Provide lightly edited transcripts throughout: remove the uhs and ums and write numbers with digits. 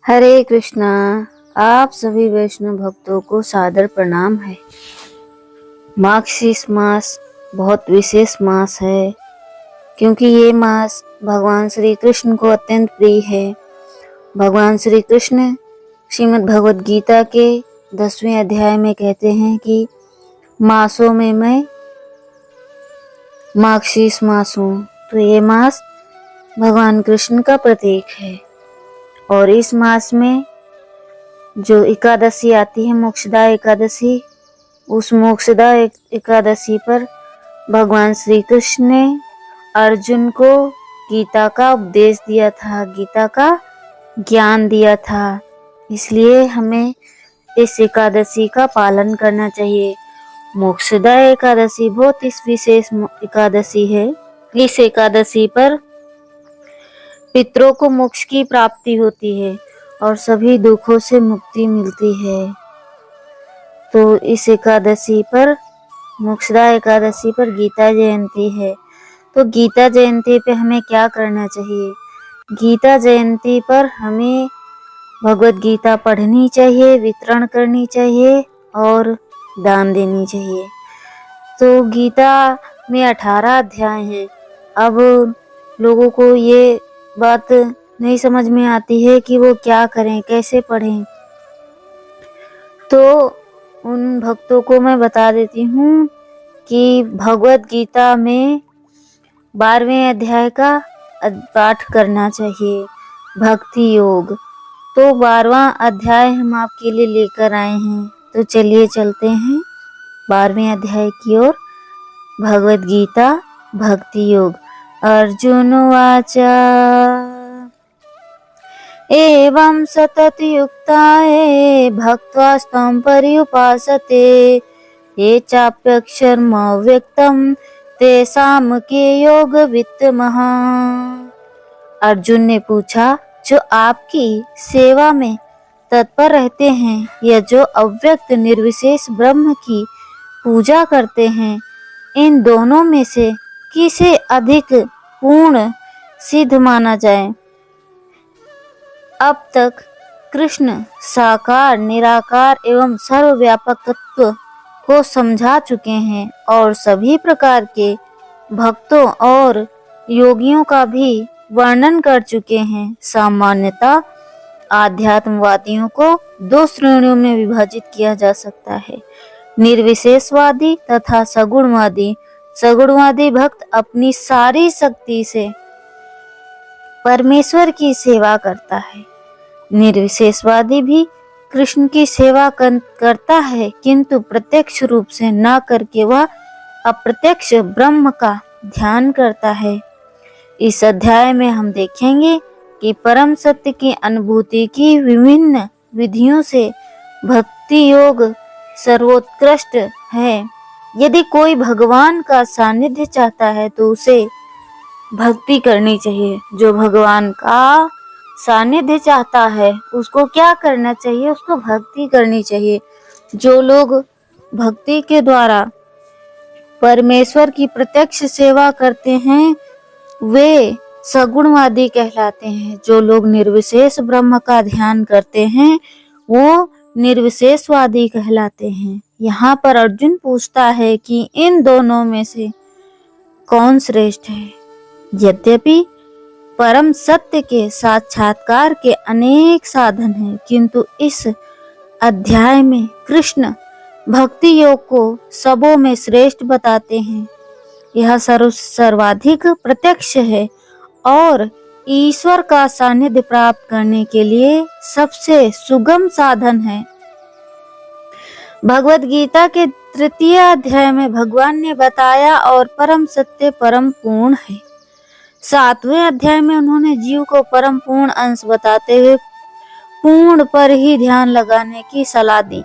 हरे कृष्णा। आप सभी वैष्णव भक्तों को सादर प्रणाम है। मार्गशीर्ष मास बहुत विशेष मास है, क्योंकि ये मास भगवान श्री कृष्ण को अत्यंत प्रिय है। भगवान श्री कृष्ण श्रीमद् भगवद गीता के 10वें अध्याय में कहते हैं कि मासों में मैं मार्गशीर्ष मास हूँ। तो ये मास भगवान कृष्ण का प्रतीक है। और इस मास में जो एकादशी आती है, मोक्षदा एकादशी, उस मोक्षदा एकादशी पर भगवान श्री कृष्ण ने अर्जुन को गीता का उपदेश दिया था, गीता का ज्ञान दिया था। इसलिए हमें इस एकादशी का पालन करना चाहिए। मोक्षदा एकादशी बहुत इस विशेष एकादशी है। इस एकादशी पर पितरों को मोक्ष की प्राप्ति होती है और सभी दुखों से मुक्ति मिलती है। तो इस एकादशी पर, मोक्षदा एकादशी पर गीता जयंती है। तो गीता जयंती पे हमें क्या करना चाहिए? गीता जयंती पर हमें भगवद गीता पढ़नी चाहिए, वितरण करनी चाहिए और दान देनी चाहिए। तो गीता में 18 अध्याय हैं। अब लोगों को ये बात नहीं समझ में आती है कि वो क्या करें, कैसे पढ़ें। तो उन भक्तों को मैं बता देती हूँ कि भगवद गीता में 12वें अध्याय का पाठ करना चाहिए, भक्ति योग। तो 12वां अध्याय हम आपके लिए लेकर आए हैं। तो चलिए चलते हैं 12वें अध्याय की ओर। भगवद गीता भक्ति योग। अर्जुन उवाच एवं सततयुक्ताये भक्त्वा स्तं पर्युपासते ये चाप्यक्षरम् अव्यक्तं तेषां के योग वित्तमः। अर्जुन ने पूछा, जो आपकी सेवा में तत्पर रहते हैं या जो अव्यक्त निर्विशेष ब्रह्म की पूजा करते हैं, इन दोनों में से किसे अधिक पूर्ण सिद्ध माना जाए? अब तक कृष्ण साकार, निराकार एवं सर्वव्यापकत्व को समझा चुके हैं और सभी प्रकार के भक्तों और योगियों का भी वर्णन कर चुके हैं। सामान्यतः आध्यात्मवादियों को 2 श्रेणियों में विभाजित किया जा सकता है, निर्विशेषवादी तथा सगुणवादी। सगुणवादी भक्त अपनी सारी शक्ति से परमेश्वर की सेवा करता है। निर्विशेषवादी भी कृष्ण की सेवा करता है, किंतु प्रत्यक्ष रूप से न करके वह अप्रत्यक्ष ब्रह्म का ध्यान करता है। इस अध्याय में हम देखेंगे कि परम सत्य की अनुभूति की विभिन्न विधियों से भक्ति योग सर्वोत्कृष्ट है। यदि कोई भगवान का सानिध्य चाहता है तो उसे भक्ति करनी चाहिए। जो भगवान का सानिध्य चाहता है उसको क्या करना चाहिए? उसको भक्ति करनी चाहिए। जो लोग भक्ति के द्वारा परमेश्वर की प्रत्यक्ष सेवा करते हैं वे सगुणवादी कहलाते हैं। जो लोग निर्विशेष ब्रह्म का ध्यान करते हैं वो निर्विशेषवादी कहलाते हैं। यहाँ पर अर्जुन पूछता है कि इन दोनों में से कौन श्रेष्ठ है? यद्यपि परम सत्य के साक्षात्कार के अनेक साधन हैं, किंतु इस अध्याय में कृष्ण भक्ति योग को सबों में श्रेष्ठ बताते हैं। यह सर्वाधिक प्रत्यक्ष है और ईश्वर का सानिध्य प्राप्त करने के लिए सबसे सुगम साधन है। भगवद गीता के 3 अध्याय में भगवान ने बताया और परम सत्य परम पूर्ण है। 7वें अध्याय में उन्होंने जीव को परम पूर्ण अंश बताते हुए पूर्ण पर ही ध्यान लगाने की सलाह दी।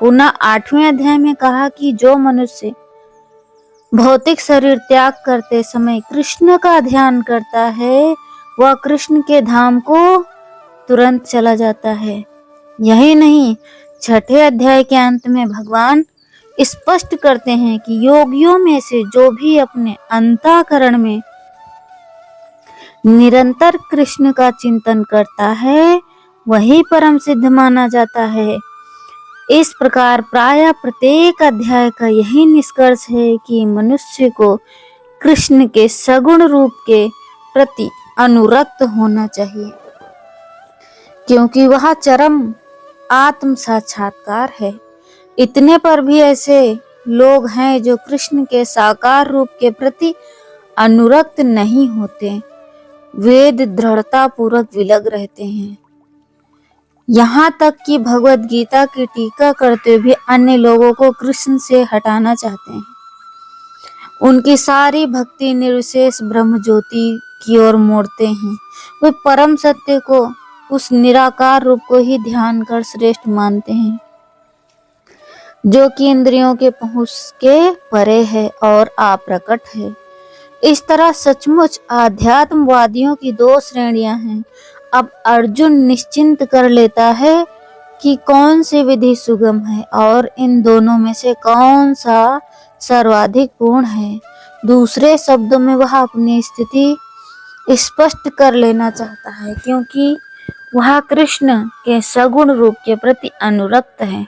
पुनः 8वें अध्याय में कहा कि जो मनुष्य भौतिक शरीर त्याग करते समय कृष्ण का ध्यान करता है वह कृष्ण के धाम को तुरंत चला जाता है। यही नहीं, 6ठे अध्याय के अंत में भगवान स्पष्ट करते हैं कि योगियों में से जो भी अपने अंतःकरण में निरंतर कृष्ण का चिंतन करता है वही परम सिद्ध माना जाता है। इस प्रकार प्रायः प्रत्येक अध्याय का यही निष्कर्ष है कि मनुष्य को कृष्ण के सगुण रूप के प्रति अनुरक्त होना चाहिए, क्योंकि वह चरम आत्म साक्षात्कार है। इतने पर भी ऐसे लोग हैं जो कृष्ण के साकार रूप के प्रति अनुरक्त नहीं होते, वेद दृढ़ता पूर्वक विलग रहते हैं। यहाँ तक कि भगवत गीता की टीका करते हुए अन्य लोगों को कृष्ण से हटाना चाहते हैं। उनकी सारी भक्ति निर्विशेष ब्रह्म ज्योति की ओर मोड़ते हैं। वे परम सत्य को, उस निराकार रूप को ही ध्यान कर श्रेष्ठ मानते हैं, जो कि इंद्रियों के पहुंच के परे है और अप्रकट है। इस तरह सचमुच आध्यात्मवादियों की दो श्रेणियां हैं। अब अर्जुन निश्चिंत कर लेता है कि कौन सी विधि सुगम है और इन दोनों में से कौन सा सर्वाधिक पूर्ण है। दूसरे शब्दों में वह अपनी स्थिति स्पष्ट कर लेना चाहता है, क्योंकि वह कृष्ण के सगुण रूप के प्रति अनुरक्त है।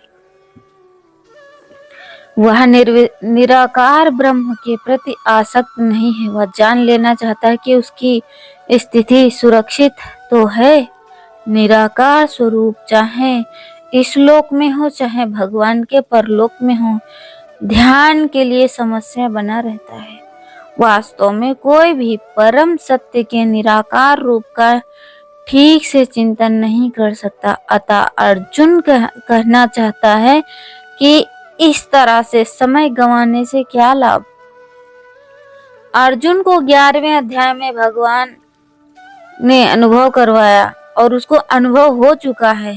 वह निराकार ब्रह्म के प्रति आसक्त नहीं है। वह जान लेना चाहता है कि उसकी स्थिति सुरक्षित तो है। निराकार स्वरूप चाहे इस लोक में हो चाहे भगवान के परलोक में हो, ध्यान के लिए समस्या बना रहता है। वास्तव में कोई भी परम सत्य के निराकार रूप का ठीक से चिंतन नहीं कर सकता। अतः अर्जुन कहना चाहता है कि इस तरह से समय गंवाने से क्या लाभ। अर्जुन को 11वें अध्याय में भगवान ने अनुभव करवाया और उसको अनुभव हो चुका है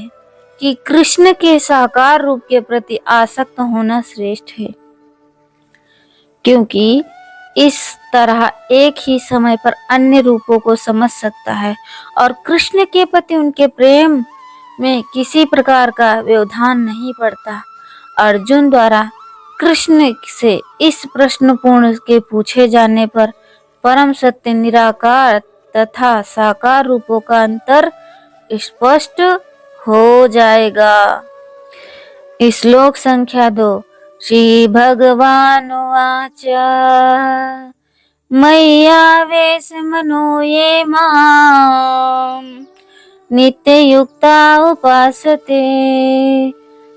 कि कृष्ण के साकार रूप के प्रति आसक्त होना श्रेष्ठ है, क्योंकि इस तरह एक ही समय पर अन्य रूपों को समझ सकता है और कृष्ण के प्रति उनके प्रेम में किसी प्रकार का व्यवधान नहीं पड़ता। अर्जुन द्वारा कृष्ण से इस प्रश्न पूर्ण के पूछे जाने पर परम सत्य निराकार तथा साकार रूपों का अंतर स्पष्ट हो जाएगा। श्लोक संख्या 2। श्री भगवानुवाच मय्यावेश मनो ये मां नित्ययुक्ता उपासते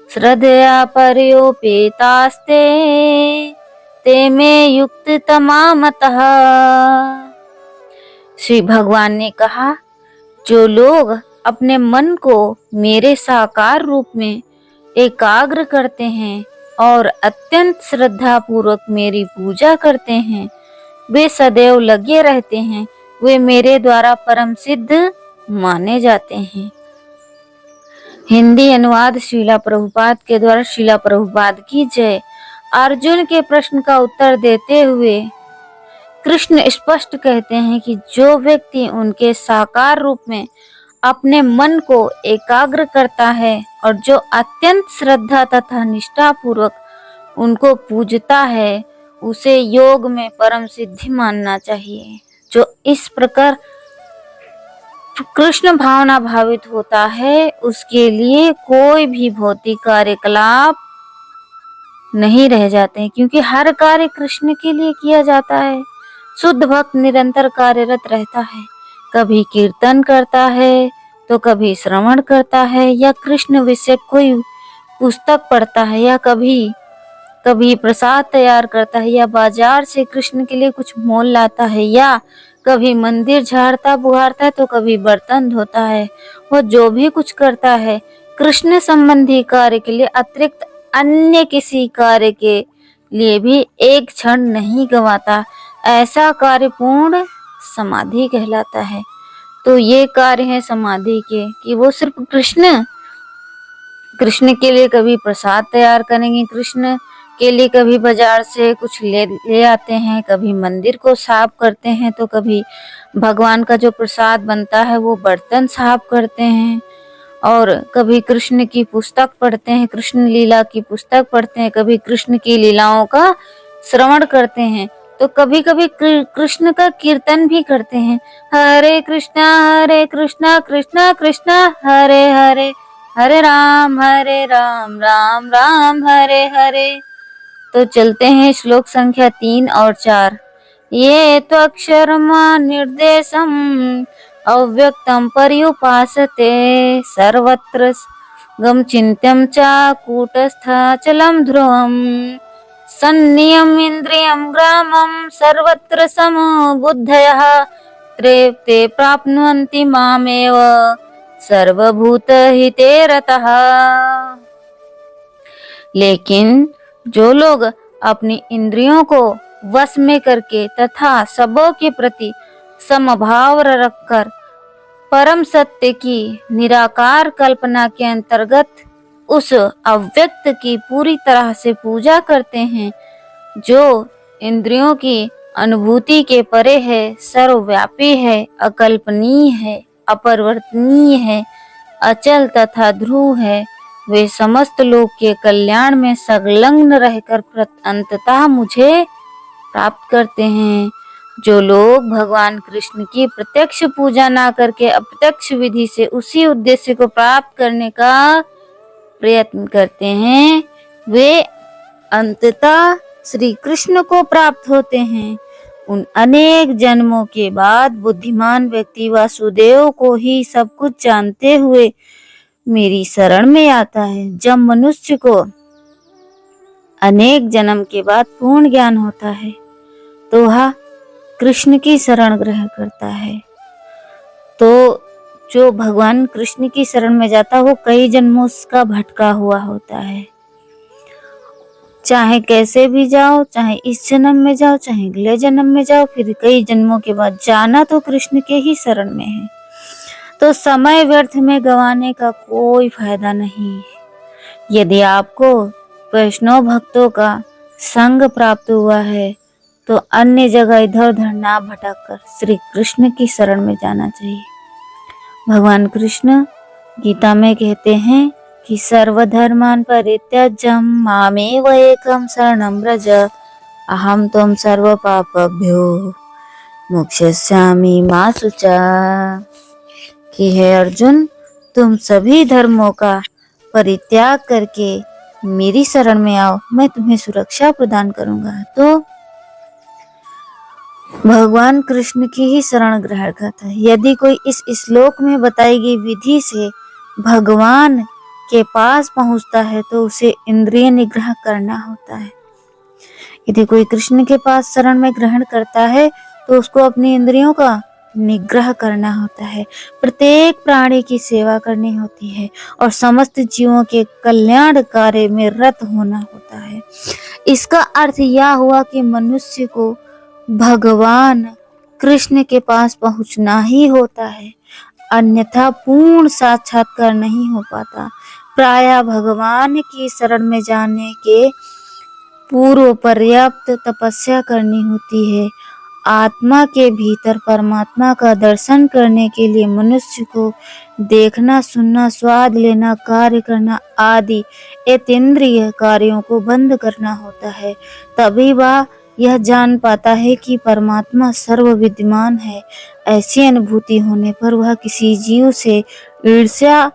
श्रद्धया पर्योपेतास्ते ते मे युक्ततमा मतः। श्री भगवान ने कहा, जो लोग अपने मन को मेरे साकार रूप में एकाग्र करते हैं और अत्यंत श्रद्धा पूर्वक मेरी पूजा करते हैं, वे सदैव लगे रहते हैं। वे मेरे द्वारा परम सिद्ध माने जाते हैं। हिंदी अनुवाद श्रीला प्रभुपाद के द्वारा। श्रीला प्रभुपाद की जय। अर्जुन के प्रश्न का उत्तर देते हुए कृष्ण स्पष्ट कहते हैं कि जो व्यक्ति उनके साकार रूप में अपने मन को एकाग्र करता है और जो अत्यंत श्रद्धा तथा निष्ठा पूर्वक उनको पूजता है, उसे योग में परम सिद्धि मानना चाहिए। जो इस प्रकार कृष्ण भावना भावित होता है, उसके लिए कोई भी भौतिक कार्यकलाप नहीं रह जाते हैं, क्योंकि हर कार्य कृष्ण के लिए किया जाता है। शुद्ध भक्त निरंतर कार्यरत रहता है, कभी कीर्तन करता है तो कभी श्रवण करता है या कृष्ण विषय कोई पुस्तक पढ़ता है या कभी प्रसाद तैयार करता है या बाजार से कृष्ण के लिए कुछ मोल लाता है या कभी मंदिर झाड़ता बुहारता है तो कभी बर्तन धोता है। वह जो भी कुछ करता है कृष्ण संबंधी कार्य के लिए अतिरिक्त अन्य किसी कार्य के लिए भी एक क्षण नहीं गंवाता। ऐसा कार्य पूर्ण समाधि कहलाता है। तो ये कार्य है समाधि के कि वो सिर्फ कृष्ण के लिए कभी प्रसाद तैयार करेंगे, कृष्ण के लिए कभी बाजार से कुछ ले आते हैं, कभी मंदिर को साफ करते हैं, तो कभी भगवान का जो प्रसाद बनता है वो बर्तन साफ करते हैं, और कभी कृष्ण की पुस्तक पढ़ते हैं, कृष्ण लीला की पुस्तक पढ़ते हैं, कभी कृष्ण की लीलाओं का श्रवण करते हैं। तो कभी कभी कृष्ण का कीर्तन भी करते हैं। हरे कृष्णा कृष्णा कृष्णा हरे हरे, हरे राम राम राम हरे हरे। तो चलते हैं श्लोक संख्या 3 और 4। ये तो अक्षरमा निर्देशम अव्यक्तम पर्युपासते सर्वत्र गम चिंत्यम च कूटस्थाचलम ध्रुवम सन्नियम इंद्रियम ग्रामम सर्वत्र समबुद्धयः ते प्राप्नुवन्ति मामेव सर्वभूतहिते रतः। लेकिन जो लोग अपनी इंद्रियों को वश में करके तथा सबों के प्रति समभाव रखकर परम सत्य की निराकार कल्पना के अंतर्गत उस अव्यक्त की पूरी तरह से पूजा करते हैं, जो इंद्रियों की अनुभूति के परे है, सर्वव्यापी है, अकल्पनीय है, अपरिवर्तनीय है, अचल तथा ध्रुव है, वे समस्त लोक के कल्याण में संलग्न रहकर अंततः मुझे प्राप्त करते हैं। जो लोग भगवान कृष्ण की प्रत्यक्ष पूजा ना करके अप्रत्यक्ष विधि से उसी उद्देश्य को प्राप्त करने का प्रयत्न करते हैं, वे अंततः श्री कृष्ण को प्राप्त होते हैं। उन अनेक जन्मों के बाद बुद्धिमान व्यक्ति वासुदेव को ही सब कुछ जानते हुए मेरी शरण में आता है। जब मनुष्य को अनेक जन्म के बाद पूर्ण ज्ञान होता है तो वह कृष्ण की शरण ग्रहण करता है। तो जो भगवान कृष्ण की शरण में जाता है वो कई जन्मों का भटका हुआ होता है। चाहे कैसे भी जाओ, चाहे इस जन्म में जाओ, चाहे अगले जन्म में जाओ, फिर कई जन्मों के बाद जाना तो कृष्ण के ही शरण में है। तो समय व्यर्थ में गंवाने का कोई फायदा नहीं है। यदि आपको वैष्णव भक्तों का संग प्राप्त हुआ है तो अन्य जगह इधर उधर ना भटककर श्री कृष्ण की शरण में जाना चाहिए। भगवान कृष्ण गीता में कहते हैं कि सर्वधर्मान परित्यज्य मामेव एकम शरणं व्रज अहम त्वं सर्व पापभ्यो मोक्षयिष्यामि मा शुचा। कि हे अर्जुन, तुम सभी धर्मों का परित्याग करके मेरी शरण में आओ, मैं तुम्हें सुरक्षा प्रदान करूंगा। तो भगवान कृष्ण की ही शरण ग्रहण करता है। यदि कोई इस श्लोक में बताई गई विधि से भगवान के पास पहुंचता है तो उसे इंद्रिय निग्रह करना होता है। यदि कोई कृष्ण के पास शरण में ग्रहण करता है तो उसको अपनी इंद्रियों का निग्रह करना होता है, प्रत्येक प्राणी की सेवा करनी होती है और समस्त जीवों के कल्याण कार्य में रत होना होता है। इसका अर्थ यह हुआ कि मनुष्य को भगवान कृष्ण के पास पहुंचना ही होता है, अन्यथा पूर्ण साक्षात्कार नहीं हो पाता। प्रायः भगवान की शरण में जाने के पूर्व पर्याप्त तपस्या करनी होती है। आत्मा के भीतर परमात्मा का दर्शन करने के लिए मनुष्य को देखना, सुनना, स्वाद लेना, कार्य करना आदि अतीन्द्रिय कार्यों को बंद करना होता है। तभी वह यह जान पाता है कि परमात्मा सर्व विद्यमान है। ऐसी अनुभूति होने पर वह किसी जीव से ईर्ष्या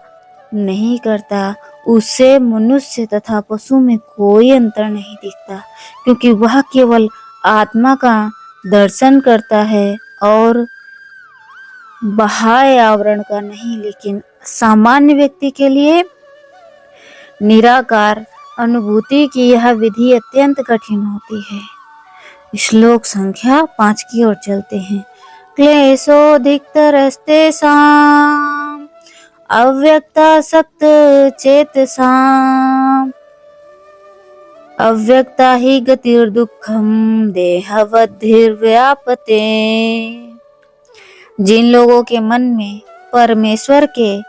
नहीं करता। उससे मनुष्य तथा पशु में कोई अंतर नहीं दिखता, क्योंकि वह केवल आत्मा का दर्शन करता है और बाह्य आवरण का नहीं। लेकिन सामान्य व्यक्ति के लिए निराकार अनुभूति की यह विधि अत्यंत कठिन होती है। श्लोक संख्या 5 की ओर चलते हैं। क्लेशोऽधिकतरस्तेषाम् अव्यक्तासक्त चेतसाम् अव्यक्ता ही गतिर्दुःखम देहवद्भिर्व्यापते। जिन लोगों के मन में परमेश्वर के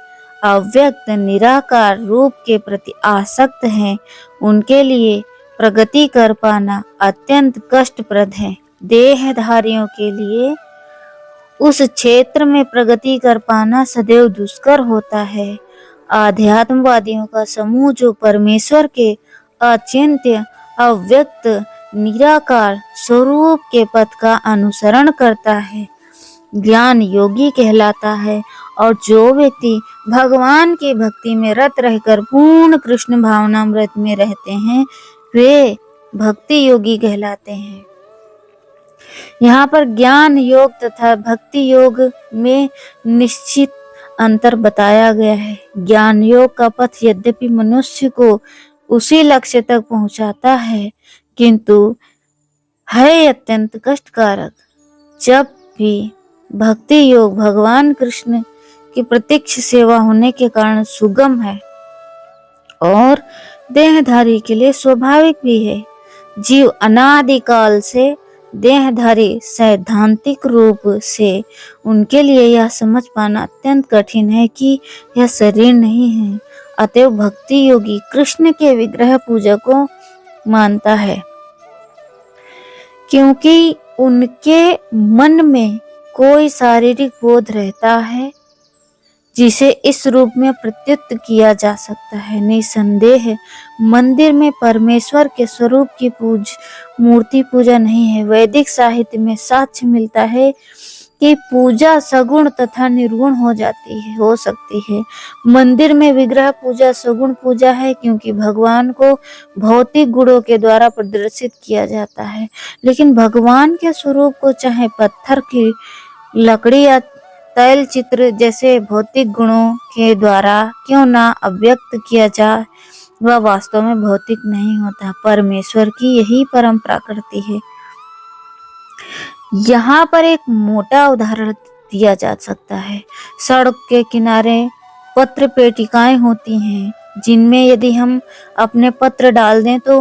अव्यक्त निराकार रूप के प्रति आसक्त हैं, उनके लिए प्रगति कर पाना अत्यंत कष्टप्रद है। देहधारियों के लिए उस क्षेत्र में प्रगति कर पाना सदैव दुष्कर होता है। आध्यात्मवादियों का समूह जो परमेश्वर के अचिंत्य अव्यक्त निराकार स्वरूप के पथ का अनुसरण करता है ज्ञान योगी कहलाता है। और जो व्यक्ति भगवान की भक्ति में रत रहकर पूर्ण कृष्ण भावनामृत में रहते हैं वे भक्ति योगी कहलाते हैं। यहाँ पर ज्ञान योग तथा भक्ति योग में निश्चित अंतर बताया गया है। ज्ञान योग का पथ यद्यपि मनुष्य को उसी लक्ष्य तक पहुंचाता है किंतु है अत्यंत कष्टकारक। जब भी भक्ति योग भगवान कृष्ण की प्रत्यक्ष सेवा होने के कारण सुगम है और देहधारी के लिए स्वाभाविक भी है। जीव अनादिकाल से देहधारी सैद्धांतिक रूप से उनके लिए यह समझ पाना अत्यंत कठिन है कि यह शरीर नहीं है। अतएव भक्ति योगी कृष्ण के विग्रह पूजा को मानता है क्योंकि उनके मन में कोई शारीरिक बोध रहता है जिसे इस रूप में प्रत्युत किया जा सकता है। निसंदेह मंदिर में परमेश्वर के स्वरूप की मूर्ति पूजा नहीं है। वैदिक साहित्य में साक्ष्य मिलता है कि पूजा सगुण तथा निर्गुण हो सकती है। मंदिर में विग्रह पूजा सगुण पूजा है क्योंकि भगवान को भौतिक गुणों के द्वारा प्रदर्शित किया जाता है, लेकिन भगवान के स्वरूप को चाहे पत्थर की लकड़ी या तैल चित्र जैसे भौतिक गुणों के द्वारा क्यों ना अव्यक्त किया जाए वह वास्तव में भौतिक नहीं होता। परमेश्वर की यही परम प्रकृति है। यहाँ पर एक मोटा उदाहरण दिया जा सकता है। सड़क के किनारे पत्र पेटिकाएं होती हैं जिनमें यदि हम अपने पत्र डाल दें तो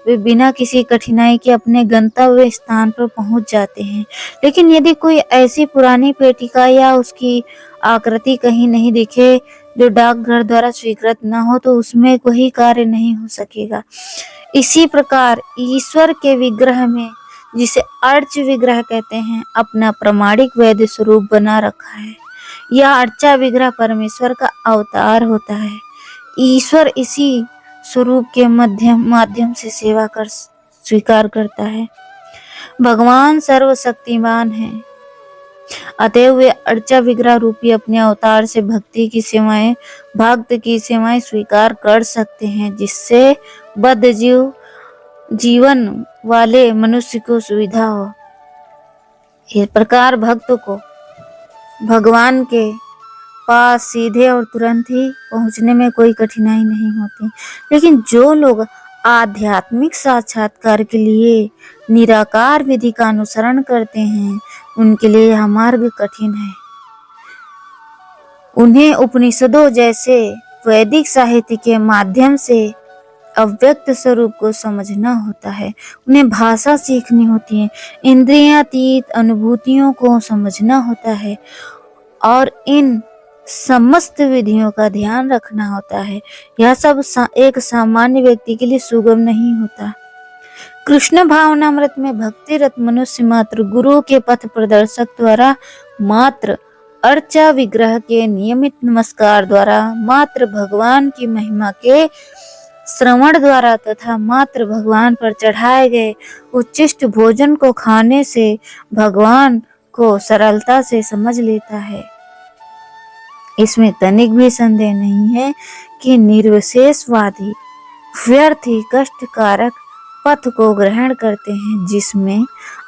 वे बिना किसी कठिनाई के अपने गंतव्य स्थान पर पहुंच जाते हैं। लेकिन यदि कोई ऐसी पुरानी पेटिका या उसकी आकृति कहीं नहीं दिखे जो डाकघर द्वारा स्वीकृत न हो तो उसमें कोई कार्य नहीं हो सकेगा। इसी प्रकार ईश्वर के विग्रह में, जिसे अर्च विग्रह कहते हैं, अपना प्रमाणिक वैध स्वरूप बना रखा है। यह अर्चा विग्रह परमेश्वर का अवतार होता है। ईश्वर इसी स्वरूप के माध्यम से सेवा कर स्वीकार करता है। भगवान सर्वशक्तिमान है, अतएव वे अर्चा विग्रह रूपी अपने अवतार से भक्त की सेवाएं स्वीकार कर सकते हैं, जिससे बद्ध जीवन वाले मनुष्य को सुविधा हो। इस प्रकार भक्त को भगवान के पास सीधे और तुरंत ही पहुंचने में कोई कठिनाई नहीं होती। लेकिन जो लोग आध्यात्मिक साक्षात्कार के लिए निराकार विधि का अनुसरण करते हैं उनके लिए यह मार्ग कठिन है। उन्हें उपनिषदों जैसे वैदिक साहित्य के माध्यम से अव्यक्त स्वरूप को समझना होता है। उन्हें भाषा सीखनी होती है, इंद्रियातीत अनुभूतियों को समझना होता है और इन समस्त विधियों का ध्यान रखना होता है। यह सब एक सामान्य व्यक्ति के लिए सुगम नहीं होता। कृष्ण भावनामृत में भक्तिरत मनुष्य मात्र गुरु के पथ प्रदर्शक द्वारा, मात्र अर्चा विग्रह के नियमित नमस्कार द्वारा, मात्र भगवान की महिमा के श्रवण द्वारा तथा मात्र भगवान पर चढ़ाए गए उच्चिष्ट भोजन को खाने से भगवान को सरलता से समझ लेता है। इसमें तनिक भी संदेह नहीं है कि निर्विशेषवादी व्यर्थ ही कष्टकारक पथ को ग्रहण करते हैं, जिसमें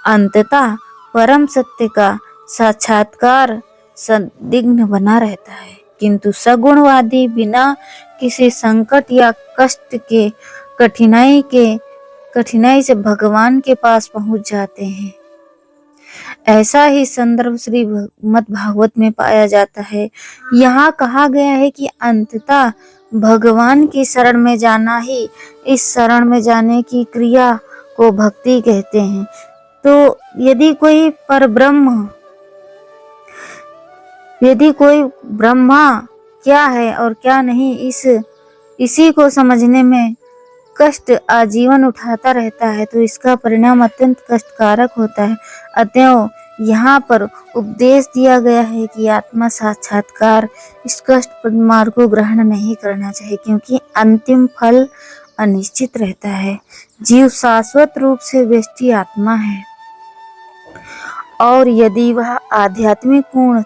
अंततः परम सत्य का साक्षात्कार संदिग्ध बना रहता है। किंतु सगुणवादी बिना किसी संकट या कष्ट के कठिनाई से भगवान के पास पहुंच जाते हैं। ऐसा ही संदर्भ श्रीमद् भागवत में पाया जाता है। यहाँ कहा गया है कि अंततः भगवान की शरण में जाना ही, इस शरण में जाने की क्रिया को भक्ति कहते हैं। तो यदि कोई ब्रह्मा क्या है और क्या नहीं, इसी को समझने में कष्ट आजीवन उठाता रहता है तो इसका परिणाम अत्यंत कष्टकारक होता है। अतएव यहाँ पर उपदेश दिया गया है कि आत्मा साक्षात्कार इस कष्टप्रद मार्ग को ग्रहण नहीं करना चाहिए, क्योंकि अंतिम फल अनिश्चित रहता है। जीव शाश्वत रूप से व्यष्टि आत्मा है और यदि वह आध्यात्मिक पूर्ण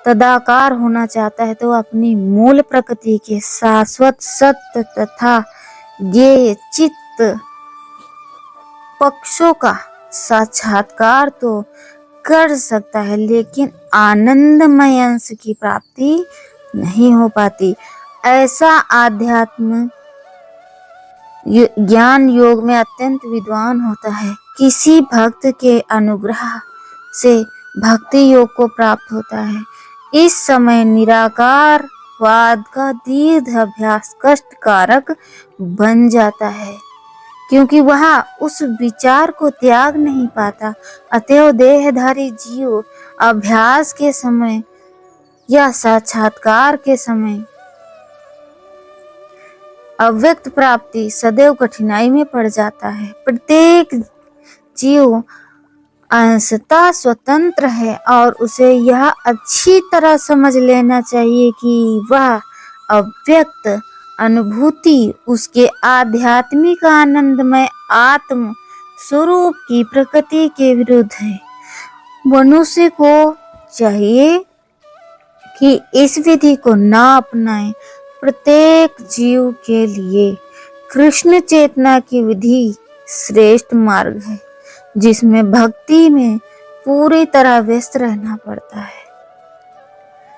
तदाकार होना चाहता है तो अपनी मूल प्रकृति के शाश्वत सत्य तथा ज्ञेय चित्त पक्षों का साक्षात्कार तो कर सकता है, लेकिन आनंदमय अंश की प्राप्ति नहीं हो पाती। ऐसा आध्यात्म ज्ञान योग में अत्यंत विद्वान होता है। किसी भक्त के अनुग्रह से भक्ति योग को प्राप्त होता है। इस समय निराकार वाद का दीर्घ अभ्यास कष्टकारक बन जाता है, क्योंकि वह उस विचार को त्याग नहीं पाता। अतएव देहधारी जीव अभ्यास के समय या साक्षात्कार के समय अव्यक्त प्राप्ति सदैव कठिनाई में पड़ जाता है। प्रत्येक जीव अंशतः स्वतंत्र है और उसे यह अच्छी तरह समझ लेना चाहिए कि वह अव्यक्त अनुभूति उसके आध्यात्मिक आनंदमय आत्म स्वरूप की प्रकृति के विरुद्ध है। मनुष्य को चाहिए कि इस विधि को न अपनाएं। प्रत्येक जीव के लिए कृष्ण चेतना की विधि श्रेष्ठ मार्ग है, जिसमें भक्ति में पूरी तरह व्यस्त रहना पड़ता है।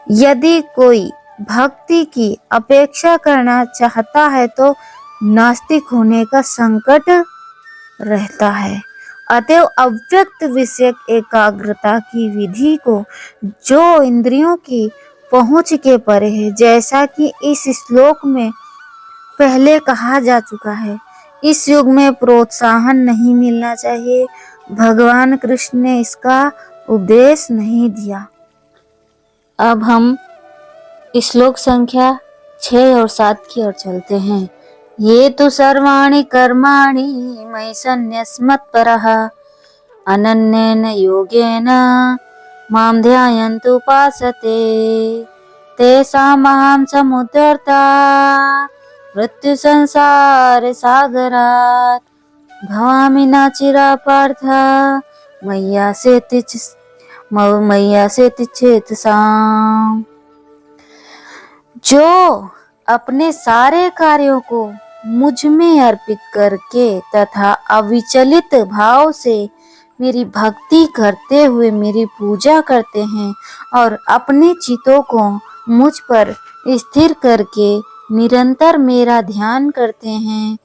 यदि कोई भक्ति की अपेक्षा करना चाहता है तो नास्तिक होने का संकट रहता है। अतएव अव्यक्त विषयक एकाग्रता की विधि को, जो इंद्रियों की पहुंच के परे है, जैसा कि इस श्लोक में पहले कहा जा चुका है, इस युग में प्रोत्साहन नहीं मिलना चाहिए। भगवान कृष्ण ने इसका उपदेश नहीं दिया। अब हम श्लोक संख्या 6 और 7 की ओर चलते हैं। ये तो सर्वाणि कर्माणि मयि सन्न्यस्मत्परः अनन्येन योगेन मां ध्यायन्तु उपासते तेषामहं समुद्धर्ता मृत्यु संसार सागरात् भवामि न चिरापार्थ मय्यासेति चेतसाम्। जो अपने सारे कार्यों को मुझ में अर्पित करके तथा अविचलित भाव से मेरी भक्ति करते हुए मेरी पूजा करते हैं और अपने चित्तों को मुझ पर स्थिर करके निरंतर मेरा ध्यान करते हैं,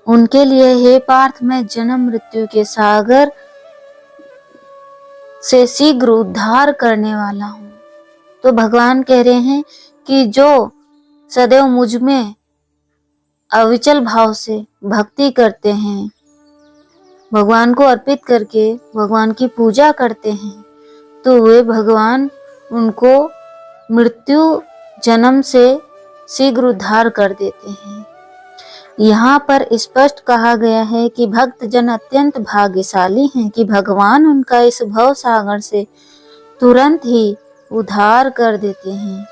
उनके लिए हे पार्थ मैं जन्म मृत्यु के सागर से शीघ्र उद्धार करने वाला हूँ। तो भगवान कह रहे हैं कि जो सदैव मुझ में अविचल भाव से भक्ति करते हैं, भगवान को अर्पित करके भगवान की पूजा करते हैं, तो वे भगवान उनको मृत्यु जन्म से शीघ्र उद्धार कर देते हैं। यहाँ पर स्पष्ट कहा गया है कि भक्त जन अत्यंत भाग्यशाली हैं कि भगवान उनका इस भव सागर से तुरंत ही उद्धार कर देते हैं।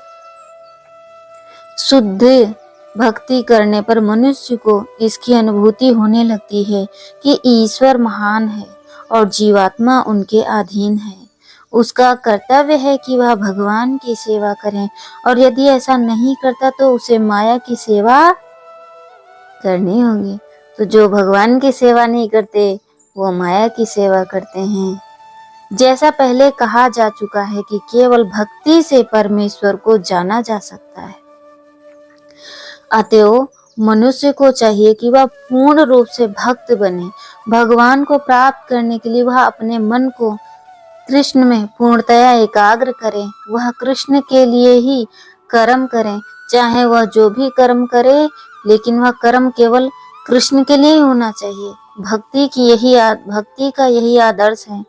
शुद्ध भक्ति करने पर मनुष्य को इसकी अनुभूति होने लगती है कि ईश्वर महान है और जीवात्मा उनके अधीन है। उसका कर्तव्य है कि वह भगवान की सेवा करें और यदि ऐसा नहीं करता तो उसे माया की सेवा करनी होगी। तो जो भगवान की सेवा नहीं करते वो माया की सेवा करते हैं। जैसा पहले कहा जा चुका है कि केवल भक्ति से परमेश्वर को जाना जा सकता है। अतएव मनुष्य को चाहिए कि वह पूर्ण रूप से भक्त बने। भगवान को प्राप्त करने के लिए वह अपने मन को कृष्ण में पूर्णतया एकाग्र करे। वह कृष्ण के लिए ही कर्म करे, चाहे वह जो भी कर्म करे, लेकिन वह कर्म केवल कृष्ण के लिए ही होना चाहिए। भक्ति का यही आदर्श है।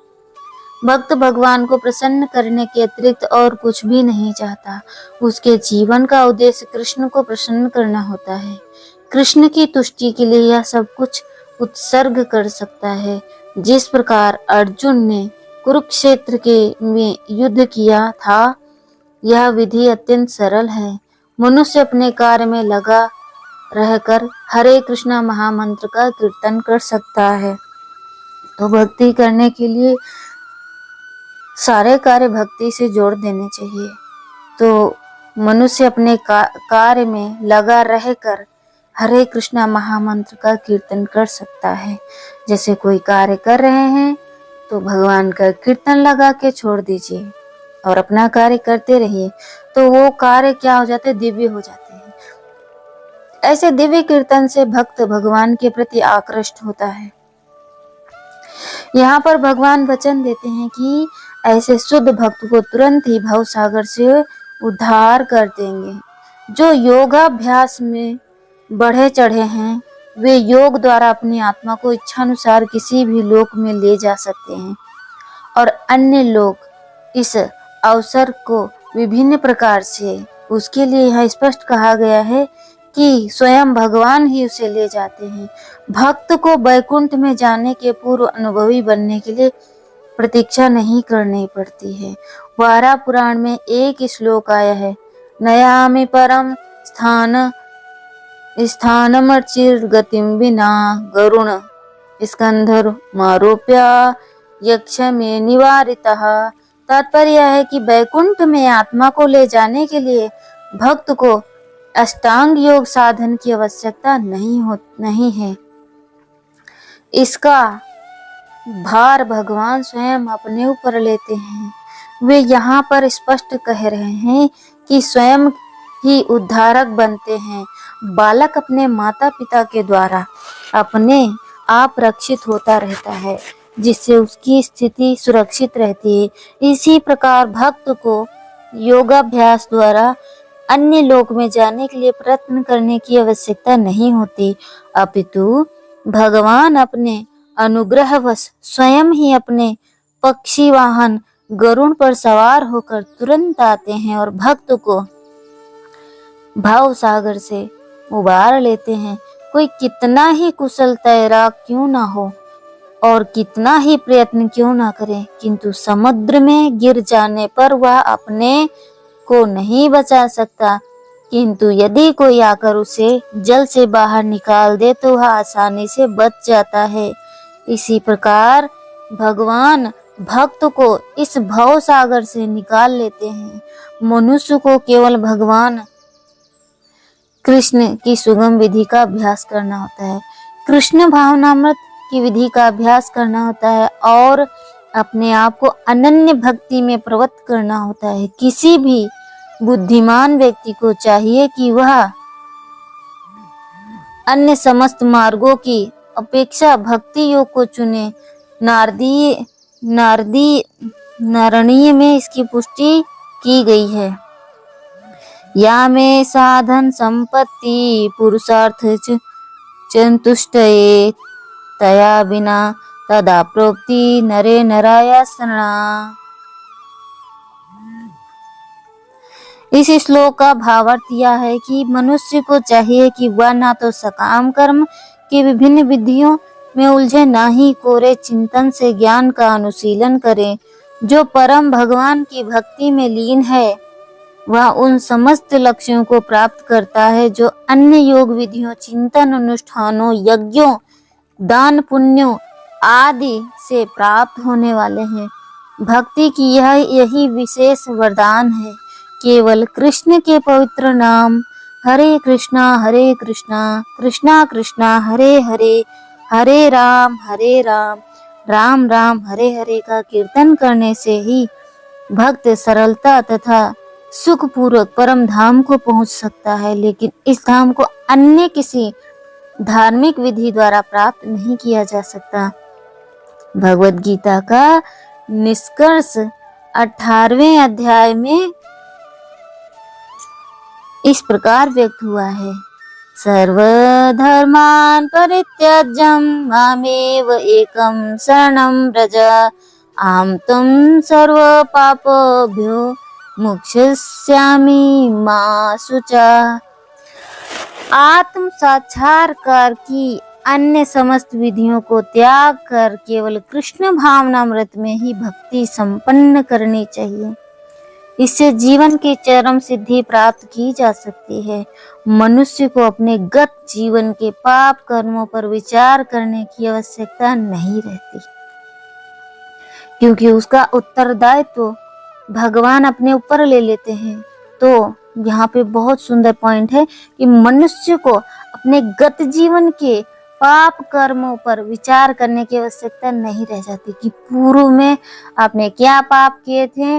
भक्त भगवान को प्रसन्न करने के अतिरिक्त और कुछ भी नहीं चाहता। उसके जीवन का उद्देश्य कृष्ण को प्रसन्न करना होता है। कृष्ण की तुष्टि के लिए यह सब कुछ उत्सर्ग कर सकता है। जिस प्रकार अर्जुन ने कुरुक्षेत्र में युद्ध किया था, यह विधि अत्यंत सरल है। मनुष्य अपने कार्य में लगा रहकर हरे कृष्णा महामंत्र का कीर्तन कर सकता है। तो भक्ति करने के लिए सारे कार्य भक्ति से जोड़ देने चाहिए। तो मनुष्य अपने कार्य में लगा रहकर हरे कृष्णा महामंत्र का कीर्तन कर सकता है। जैसे कोई कार्य कर रहे हैं तो भगवान का कीर्तन लगा के छोड़ दीजिए और अपना कार्य करते रहिए, तो वो कार्य क्या हो जाते हैं, दिव्य हो जाते हैं। ऐसे दिव्य कीर्तन से भक्त भगवान के प्रति आकृष्ट होता है। यहाँ पर भगवान वचन देते हैं कि ऐसे शुद्ध भक्त को तुरंत ही भव सागर से उद्धार कर देंगे। जो योगाभ्यास में बढ़े चढ़े हैं वे योग द्वारा अपनी आत्मा को इच्छानुसार किसी भी लोक में ले जा सकते हैं और अन्य लोग इस अवसर को विभिन्न प्रकार से, उसके लिए यह स्पष्ट कहा गया है कि स्वयं भगवान ही उसे ले जाते हैं। भक्त को वैकुंठ में जाने के पूर्व अनुभवी बनने के लिए प्रतीक्षा नहीं करनी पड़ती है। वारा पुराण में एक श्लोक आया है, नयामि परम स्थानमर्चिर गतिम विना गरुण स्कंधर मारोप्य यक्ष में निवारितः। तात्पर्य है कि वैकुंठ में आत्मा को ले जाने के लिए भक्त को अष्टांग योग साधन की आवश्यकता नहीं है। इसका भार भगवान स्वयं अपने ऊपर लेते हैं। वे यहाँ पर स्पष्ट कह रहे हैं कि स्वयं ही उद्धारक बनते हैं। बालक अपने माता पिता के द्वारा अपने आप रक्षित होता रहता है, जिससे उसकी स्थिति सुरक्षित रहती है। इसी प्रकार भक्त को योगाभ्यास द्वारा अन्य लोक में जाने के लिए प्रयत्न करने की आवश्यकता नहीं होती, अपितु भगवान अपने अनुग्रहवश स्वयं ही अपने पक्षी वाहन गरुड़ पर सवार होकर तुरंत आते हैं और भक्त को भाव सागर से उबार लेते हैं। कोई कितना ही कुशल तैराक क्यों ना हो और कितना ही प्रयत्न क्यों ना करे, किंतु समुद्र में गिर जाने पर वह अपने को नहीं बचा सकता, किंतु यदि कोई आकर उसे जल से बाहर निकाल दे तो वह आसानी से बच जाता है। इसी प्रकार भगवान भक्त को इस भव सागर से निकाल लेते हैं। मनुष्य को केवल भगवान कृष्ण की सुगम विधि का अभ्यास करना होता है, कृष्ण भावनामृत की विधि का अभ्यास करना होता है और अपने आप को अनन्य भक्ति में प्रवृत्त करना होता है। किसी भी बुद्धिमान व्यक्ति को चाहिए कि वह अन्य समस्त मार्गों की अपेक्षा भक्ति योग को चुने। नारणीय में इसकी पुष्टि की गई है। या में साधन संपत्ति पुरुषार्थ चतुष्टये तया बिना तदा प्रोक्ति नरे नराया शरणा। इस श्लोक का भावार्थ यह है कि मनुष्य को चाहिए कि वह ना तो सकाम कर्म की विभिन्न विधियों में उलझे, ना ही कोरे चिंतन से ज्ञान का अनुशीलन करे। जो परम भगवान की भक्ति में लीन है वह उन समस्त लक्ष्यों को प्राप्त करता है जो अन्य योग विधियों, चिंतन, अनुष्ठानों, यज्ञों, दान पुण्यों आदि से प्राप्त होने वाले हैं। भक्ति की यही विशेष वरदान है। केवल कृष्ण के पवित्र नाम हरे कृष्णा कृष्णा कृष्णा हरे हरे, हरे राम राम राम हरे हरे का कीर्तन करने से ही भक्त सरलता तथा सुख पूर्वक परम धाम को पहुंच सकता है, लेकिन इस धाम को अन्य किसी धार्मिक विधि द्वारा प्राप्त नहीं किया जा सकता। भगवद गीता का निष्कर्ष 18वें अध्याय में इस प्रकार व्यक्त हुआ है, सर्वधर्मान् परित्यज्य मामेव एकं शरणं व्रज अहं त्वं सर्व पापेभ्यो मोक्षयिष्यामि मा शुचा। आत्म साक्षात्कार की अन्य समस्त विधियों को त्याग कर केवल कृष्ण भावनामृत में ही भक्ति संपन्न करनी चाहिए। इससे जीवन की चरम सिद्धि प्राप्त की जा सकती है। मनुष्य को अपने गत जीवन के पाप कर्मों पर विचार करने की आवश्यकता नहीं रहती, क्योंकि उसका उत्तरदायित्व भगवान अपने ऊपर ले लेते हैं। तो यहाँ पे बहुत सुंदर पॉइंट है कि मनुष्य को अपने गत जीवन के पाप कर्मों पर विचार करने की आवश्यकता नहीं रह जाती कि पूर्व में आपने क्या पाप किए थे,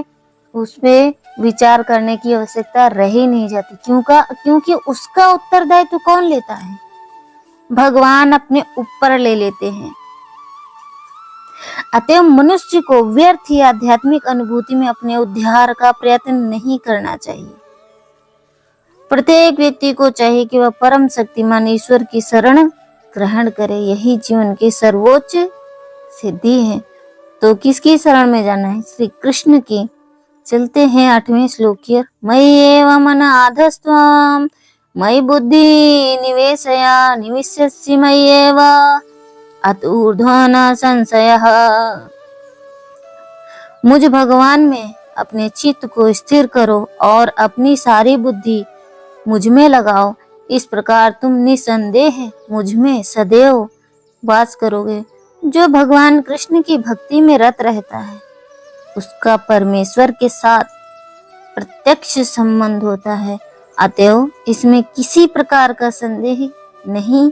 उस पे विचार करने की आवश्यकता रह ही नहीं जाती। क्योंकि उसका उत्तरदायित्व कौन लेता है? भगवान अपने ऊपर ले लेते हैं। अतएव मनुष्य को व्यर्थ ही आध्यात्मिक अनुभूति में अपने उद्धार का प्रयत्न नहीं करना चाहिए। प्रत्येक व्यक्ति को चाहिए कि वह परम शक्तिमान ईश्वर की शरण ग्रहण करे। यही जीवन की सर्वोच्च सिद्धि है। तो किसकी शरण में जाना है? श्री कृष्ण की। चलते हैं 8वें श्लोक की ओर। मयि एव मन आधस्त्वं मयि बुद्धि निवेशया निविशसि मयि एव अत ऊर्ध्वं न संशयः। मुझ भगवान में अपने चित्त को स्थिर करो और अपनी सारी बुद्धि मुझ में लगाओ। इस प्रकार तुम निसंदेह मुझ में सदैव वास करोगे। जो भगवान कृष्ण की भक्ति में रत रहता है उसका परमेश्वर के साथ प्रत्यक्ष संबंध होता है। अतएव इसमें किसी प्रकार का संदेह नहीं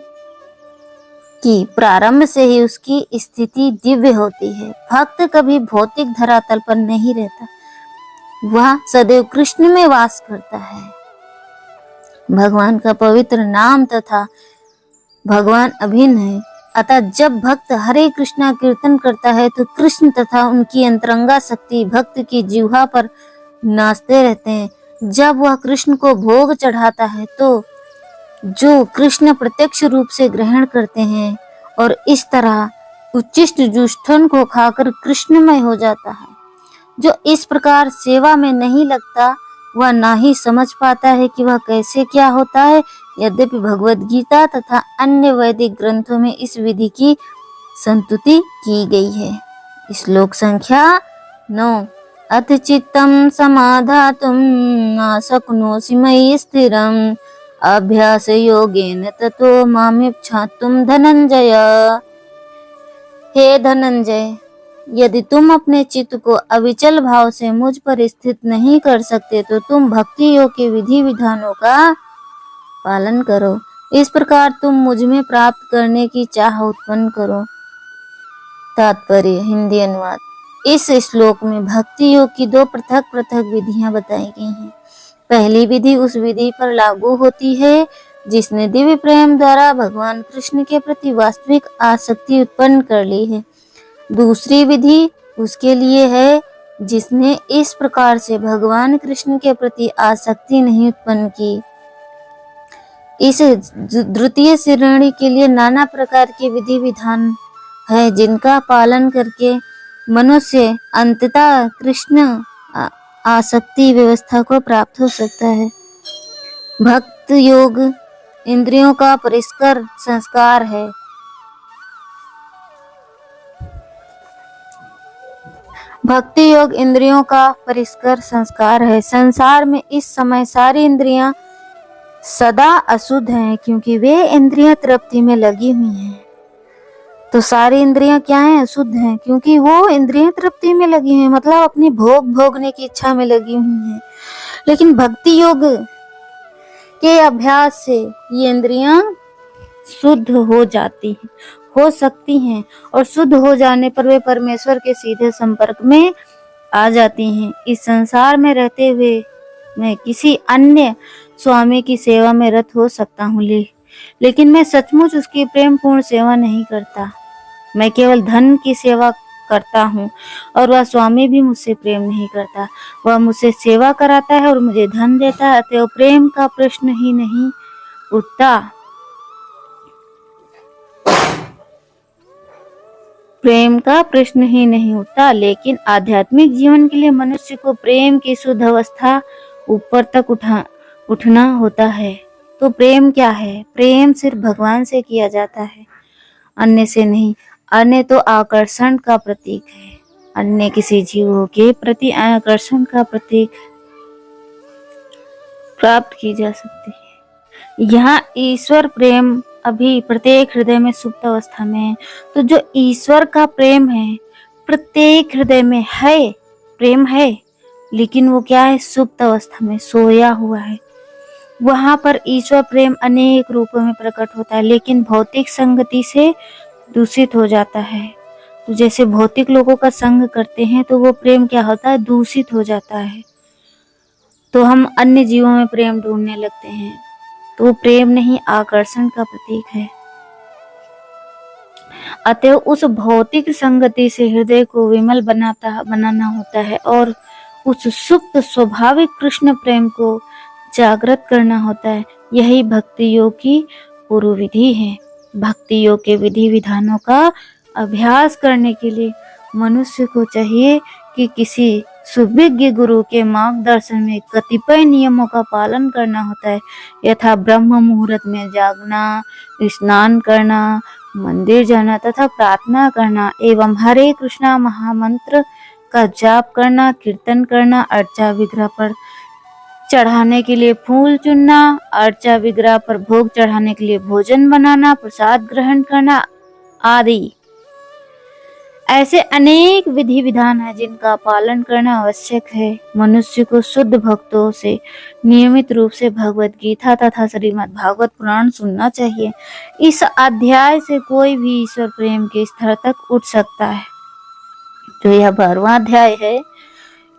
कि प्रारंभ से ही उसकी स्थिति दिव्य होती है। भक्त कभी भौतिक धरातल पर नहीं रहता, वह सदैव कृष्ण में वास करता है। भगवान का पवित्र नाम तथा भगवान अभिन्न है। अतः जब भक्त हरे कृष्णा कीर्तन करता है तो कृष्ण तथा उनकी अंतरंगा शक्ति भक्त की जिह्वा पर नाचते रहते हैं। जब वह कृष्ण को भोग चढ़ाता है तो जो कृष्ण प्रत्यक्ष रूप से ग्रहण करते हैं और इस तरह उच्चिष्ट जुष्टन को खाकर कृष्णमय हो जाता है। जो इस प्रकार सेवा में नहीं लगता वह ना ही समझ पाता है कि वह कैसे क्या होता है। यद्यपि भगवद गीता तथा अन्य वैदिक ग्रंथों में इस विधि की संस्तुति की गई है। श्लोक संख्या 9। अथ चित्तं समाधातुं न शक्नोषि मयि स्थिरम् अभ्यास योगेन ततो मामेप्सितुं धनंजय। हे धनंजय, यदि तुम अपने चित्त को अविचल भाव से मुझ पर स्थित नहीं कर सकते तो तुम भक्ति योग के विधि विधानों का पालन करो। इस प्रकार तुम मुझ में प्राप्त करने की चाह उत्पन्न करो। तात्पर्य हिंदी अनुवाद। इस श्लोक में भक्ति योग की 2 पृथक पृथक विधियां बताई गई हैं। पहली विधि उस विधि पर लागू होती है जिसने दिव्य प्रेम द्वारा भगवान कृष्ण के प्रति वास्तविक आसक्ति उत्पन्न कर ली है। दूसरी विधि उसके लिए है जिसने इस प्रकार से भगवान कृष्ण के प्रति आसक्ति नहीं उत्पन्न की। इस द्वितीय श्रेणी के लिए नाना प्रकार के विधि विधान है जिनका पालन करके मनुष्य अंततः कृष्ण आसक्ति व्यवस्था को प्राप्त हो सकता है। भक्त योग इंद्रियों का परिष्कार संस्कार है। भक्ति योग इंद्रियों का परिष्कार संस्कार है। संसार में इस समय सारी इंद्रियां सदा अशुद्ध हैं क्योंकि वे इंद्रियां तृप्ति में लगी हुई हैं। तो सारी इंद्रियां क्या हैं? अशुद्ध हैं क्योंकि वो इंद्रियां तृप्ति में लगी हुई हैं, मतलब अपनी भोगने की इच्छा में लगी हुई हैं। लेकिन भक्ति योग के अभ्यास से ये इंद्रियां शुद्ध हो जाती हैं, हो सकती हैं, और शुद्ध हो जाने पर वे परमेश्वर के सीधे संपर्क में आ जाती हैं। इस संसार में रहते हुए मैं किसी अन्य स्वामी की सेवा में रत हो सकता हूँ, लेकिन मैं सचमुच उसकी प्रेम पूर्ण सेवा नहीं करता। मैं केवल धन की सेवा करता हूँ और वह स्वामी भी मुझसे प्रेम नहीं करता। वह मुझसे सेवा कराता है और मुझे धन देता है, अतः प्रेम का प्रश्न ही नहीं उठता। प्रेम का प्रश्न ही नहीं उठता। लेकिन आध्यात्मिक जीवन के लिए मनुष्य को प्रेम की शुद्ध अवस्था ऊपर तक उठना होता है। तो प्रेम क्या है? प्रेम सिर्फ भगवान से किया जाता है, अन्य से नहीं। अन्य तो आकर्षण का प्रतीक है, अन्य किसी जीवों के प्रति आकर्षण का प्रतीक प्राप्त की जा सकती है। यहाँ ईश्वर प्रेम अभी प्रत्येक हृदय में सुप्त अवस्था में है। तो जो ईश्वर का प्रेम है प्रत्येक हृदय में है, प्रेम है, लेकिन वो क्या है, सुप्त अवस्था में सोया हुआ है। वहां पर ईश्वर प्रेम अनेक रूपों में प्रकट होता है, लेकिन भौतिक संगति से दूषित हो जाता है। तो जैसे भौतिक लोगों का संग करते हैं तो वो प्रेम क्या होता है, दूषित हो जाता है। तो हम अन्य जीवों में प्रेम ढूंढने लगते हैं, तो वो प्रेम नहीं, आकर्षण का प्रतीक है। अतः उस भौतिक संगति से हृदय को विमल बनाना होता है और उस सुप्त स्वाभाविक कृष्ण प्रेम को जागृत करना होता है। यही भक्ति योग की पूर्व विधि है। भक्ति योग के विधि विधानों का अभ्यास करने के लिए मनुष्य को चाहिए कि किसी सुविज्ञ गुरु के मार्गदर्शन में कतिपय नियमों का पालन करना होता है, यथा ब्रह्म मुहूर्त में जागना, स्नान करना, मंदिर जाना तथा प्रार्थना करना एवं हरे कृष्णा महामंत्र का जाप करना, कीर्तन करना, अर्चा विग्रह पर चढ़ाने के लिए फूल चुनना, अर्चा विग्रह पर भोग चढ़ाने के लिए भोजन बनाना, प्रसाद ग्रहण करना आदि। ऐसे अनेक विधि विधान है जिनका पालन करना आवश्यक है। मनुष्य को शुद्ध भक्तों से नियमित रूप से भगवत गीता तथा श्रीमद् भागवत पुराण सुनना चाहिए। इस अध्याय से कोई भी ईश्वर प्रेम के स्तर तक उठ सकता है। जो यह 12वां अध्याय है,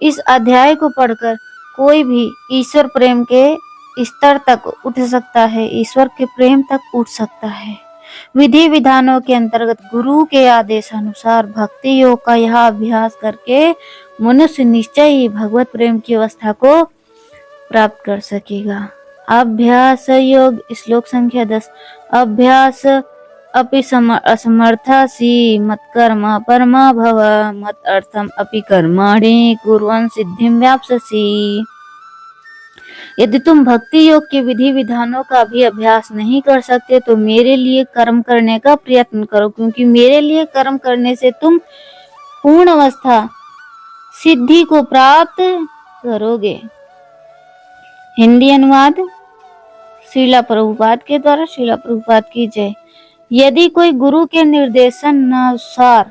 इस अध्याय को पढ़कर कोई भी ईश्वर प्रेम के स्तर तक उठ सकता है, ईश्वर के प्रेम तक उठ सकता है। विधि विधानों के अंतर्गत गुरु के आदेशानुसार भक्ति योग का यह अभ्यास करके मनुष्य निश्चय ही भगवत प्रेम की अवस्था को प्राप्त कर सकेगा। अभ्यास योग श्लोक संख्या 10। अभ्यास अपि असमर्थासि मत्कर्म परमा भव मत अर्थम अपि कर्माणि कुर्वन् सिद्धिं व्याप्स्यसि। यदि तुम भक्ति योग के विधि विधानों का भी अभ्यास नहीं कर सकते तो मेरे लिए कर्म करने का प्रयत्न करो, क्योंकि मेरे लिए कर्म करने से तुम पूर्ण अवस्था सिद्धि को प्राप्त करोगे। हिंदी अनुवाद श्रीला प्रभुपाद के द्वारा। श्रीला प्रभुपाद की जय। यदि कोई गुरु के निर्देशानुसार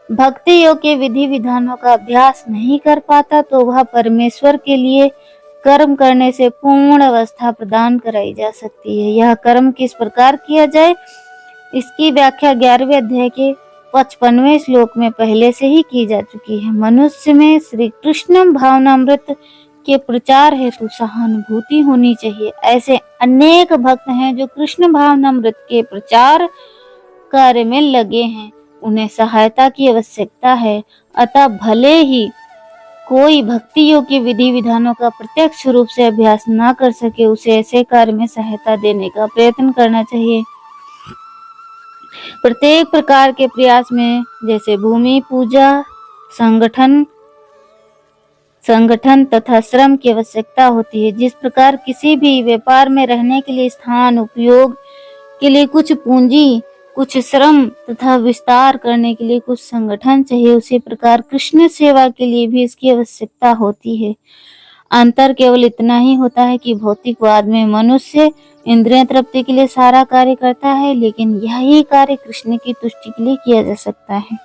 भक्ति योग के विधि विधानों का अभ्यास नहीं कर पाता तो वह परमेश्वर के लिए कर्म करने से पूर्ण अवस्था प्रदान कराई जा सकती है। यह कर्म किस प्रकार किया जाए, इसकी व्याख्या 11वें अध्याय के 55वें श्लोक में पहले से ही की जा चुकी है। मनुष्य में श्री कृष्ण भावनामृत के प्रचार हेतु सहानुभूति होनी चाहिए। ऐसे अनेक भक्त हैं जो कृष्ण भावनामृत के प्रचार कार्य में लगे हैं, उन्हें सहायता की आवश्यकता है। अतः भले ही कोई भक्ति योग के विधि विधानों का प्रत्यक्ष रूप से अभ्यास न कर सके, उसे ऐसे कार्य में सहायता देने का प्रयत्न करना चाहिए। प्रत्येक प्रकार के प्रयास में जैसे भूमि पूजा, संगठन तथा श्रम की आवश्यकता होती है। जिस प्रकार किसी भी व्यापार में रहने के लिए स्थान, उपयोग के लिए कुछ पूंजी, कुछ श्रम तथा विस्तार करने के लिए कुछ संगठन चाहिए, उसी प्रकार कृष्ण सेवा के लिए भी इसकी आवश्यकता होती है। अंतर केवल इतना ही होता है कि भौतिकवाद में मनुष्य इंद्रिय तृप्ति के लिए सारा कार्य करता है, लेकिन यही कार्य कृष्ण की तुष्टि के लिए किया जा सकता है।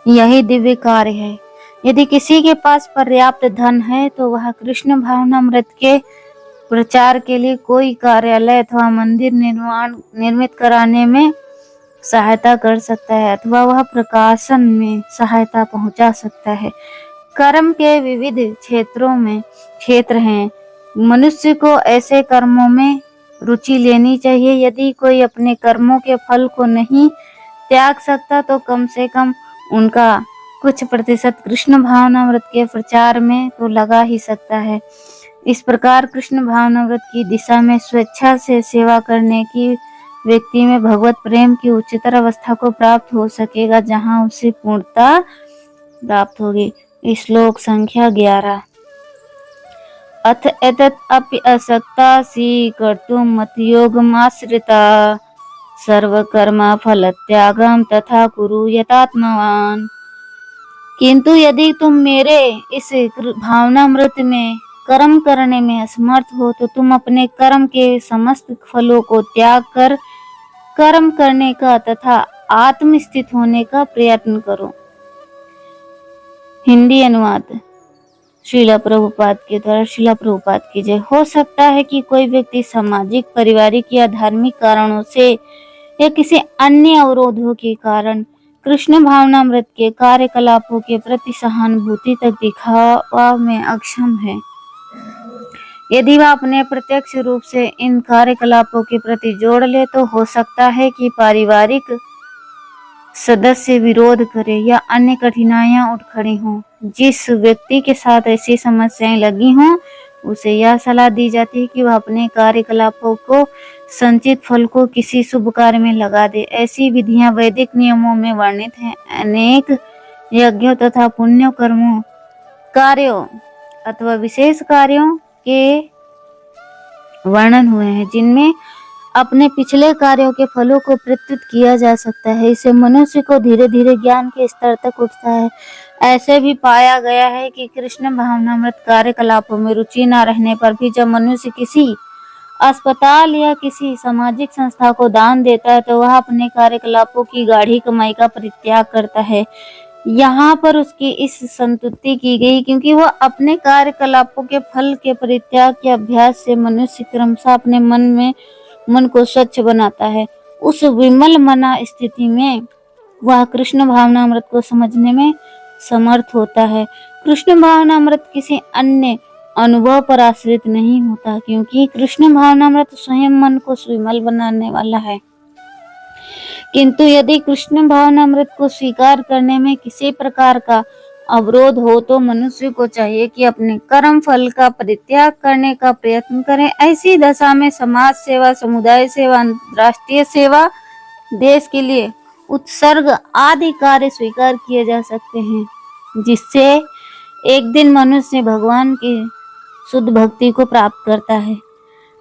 यही दिव्य कार्य है। यदि किसी के पास पर्याप्त धन है तो वह कृष्ण भावनामृत के प्रचार के लिए कोई कार्यालय अथवा मंदिर निर्मित कराने में सहायता कर सकता है, अथवा वह प्रकाशन में सहायता पहुंचा सकता है। कर्म के विविध क्षेत्र हैं। मनुष्य को ऐसे कर्मों में रुचि लेनी चाहिए। यदि कोई अपने कर्मों के फल को नहीं त्याग सकता तो कम से कम उनका कुछ प्रतिशत कृष्ण भावनामृत के प्रचार में तो लगा ही सकता है। इस प्रकार कृष्ण भावनामृत की दिशा में स्वेच्छा से सेवा करने की व्यक्ति में भगवत प्रेम की उच्चतर अवस्था को प्राप्त हो सकेगा, जहां उसे पूर्णता प्राप्त होगी। श्लोक संख्या 11। अथ एतत् अपि असक्तासि कर्तुं मत्योगमाश्रिता सर्वकर्म फल त्यागम तथा कुरु यतात्मवान। किंतु यदि तुम मेरे इस भावनामृत में कर्म करने में असमर्थ हो तो तुम अपने कर्म के समस्त फलों को त्याग कर कर्म करने का तथा आत्मस्थित होने का प्रयत्न करो। हिंदी अनुवाद श्रीला प्रभुपाद के द्वारा। श्रीला प्रभुपाद की जय। हो सकता है कि कोई व्यक्ति सामाजिक, पारिवारिक या धार्मिक कारणों से या किसी अन्य अवरोधों के कारण कृष्ण भावनामृत के कार्यकलापों के प्रति सहानुभूति तक दिखावा में अक्षम है। यदि वह अपने प्रत्यक्ष रूप से इन कार्यकलापों के प्रति जोड़ ले तो हो सकता है कि पारिवारिक सदस्य विरोध करे या अन्य कठिनाइयां उठ खड़ी हों। जिस व्यक्ति के साथ ऐसी समस्याएं लगी हों उसे यह सलाह दी जाती है कि वह अपने कार्यकलापों को संचित फल को किसी शुभ कार्य में लगा दे। ऐसी विधियां वैदिक नियमों में वर्णित हैं। अनेक यज्ञों तथा पुण्य कर्मों, कार्यों अथवा विशेष कार्यों के वर्णन हुए हैं जिनमें अपने पिछले कार्यों के फलों को प्रत्युत किया जा सकता है। इससे मनुष्य को धीरे धीरे ज्ञान के स्तर तक उठता है। ऐसे भी पाया गया है कि कृष्ण भावनामृत कार्यकलापों में रुचि न रहने पर भी जब मनुष्य किसी अस्पताल या किसी सामाजिक संस्था को दान देता है तो वह अपने कार्यकलापों की गाढ़ी कमाई का परित्याग करता है। यहाँ पर उसकी इस संतुष्टि की गई क्योंकि वह अपने कार्यकलापों के फल के परित्याग के अभ्यास से मनुष्य क्रमशः अपने मन को स्वच्छ बनाता है। उस विमल मना स्थिति में वह कृष्ण भावनामृत को समझने में समर्थ होता है। कृष्ण भावनामृत किसी अन्य अनुभव पर आश्रित नहीं होता क्योंकि कृष्ण भावनामृत स्वयं मन को विमल बनाने वाला है। किंतु यदि कृष्ण भावनामृत को स्वीकार करने में किसी प्रकार का अवरोध हो तो मनुष्य को चाहिए कि अपने कर्म फल का परित्याग करने का प्रयत्न करें। ऐसी दशा में समाज सेवा, समुदाय सेवा, राष्ट्रीय सेवा, देश के लिए उत्सर्ग आदि कार्य स्वीकार किए जा सकते हैं जिससे एक दिन मनुष्य भगवान की शुद्ध भक्ति को प्राप्त करता है।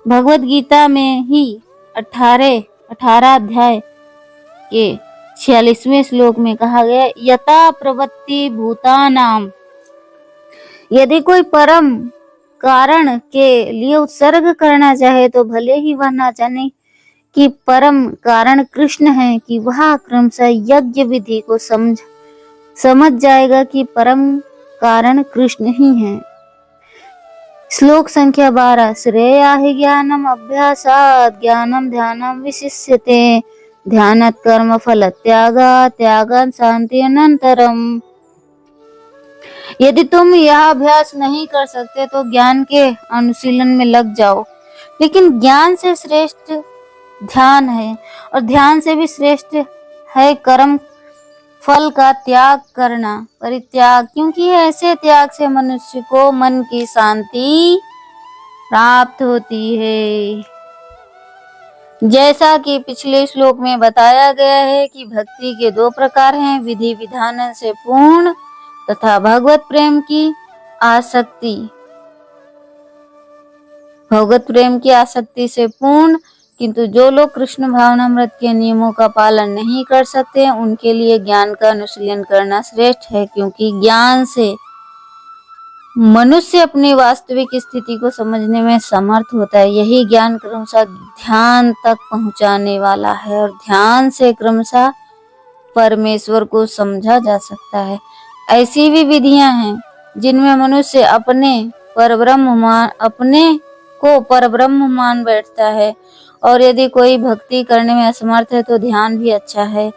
भगवत गीता में ही 18 अध्याय के 46वें श्लोक में कहा गया, यथा प्रवृत्ति भूतानाम, यदि कोई परम कारण के लिए उत्सर्ग करना चाहे तो भले ही वह ना जाने कि परम कारण कृष्ण है कि वह क्रमशः यज्ञ विधि को समझ जाएगा कि परम कारण कृष्ण ही है। श्लोक संख्या 12। श्रेया हि ज्ञानम अभ्यासात् ज्ञानम ध्यानम विशिष्यते ध्यानात् कर्म फल त्यागात् शांति अनंतरम। यदि तुम यह अभ्यास नहीं कर सकते तो ज्ञान के अनुशीलन में लग जाओ। लेकिन ज्ञान से श्रेष्ठ ध्यान है और ध्यान से भी श्रेष्ठ है कर्म फल का त्याग करना, परित्याग, क्योंकि ऐसे त्याग से मनुष्य को मन की शांति प्राप्त होती है। जैसा कि पिछले श्लोक में बताया गया है कि भक्ति के 2 प्रकार हैं, विधि विधान से पूर्ण तथा भगवत प्रेम की आसक्ति। भगवत प्रेम की आसक्ति से पूर्ण। किंतु जो लोग कृष्ण भावनामृत के नियमों का पालन नहीं कर सकते उनके लिए ज्ञान का अनुशीलन करना श्रेष्ठ है क्योंकि ज्ञान से मनुष्य अपनी वास्तविक स्थिति को समझने में समर्थ होता है। यही ज्ञान क्रमशः ध्यान तक पहुंचाने वाला है और ध्यान से क्रमशः परमेश्वर को समझा जा सकता है। ऐसी भी विधियां हैं जिनमें मनुष्य अपने को परब्रह्म मान बैठता है और यदि कोई भक्ति करने में असमर्थ है तो ध्यान भी अच्छा है।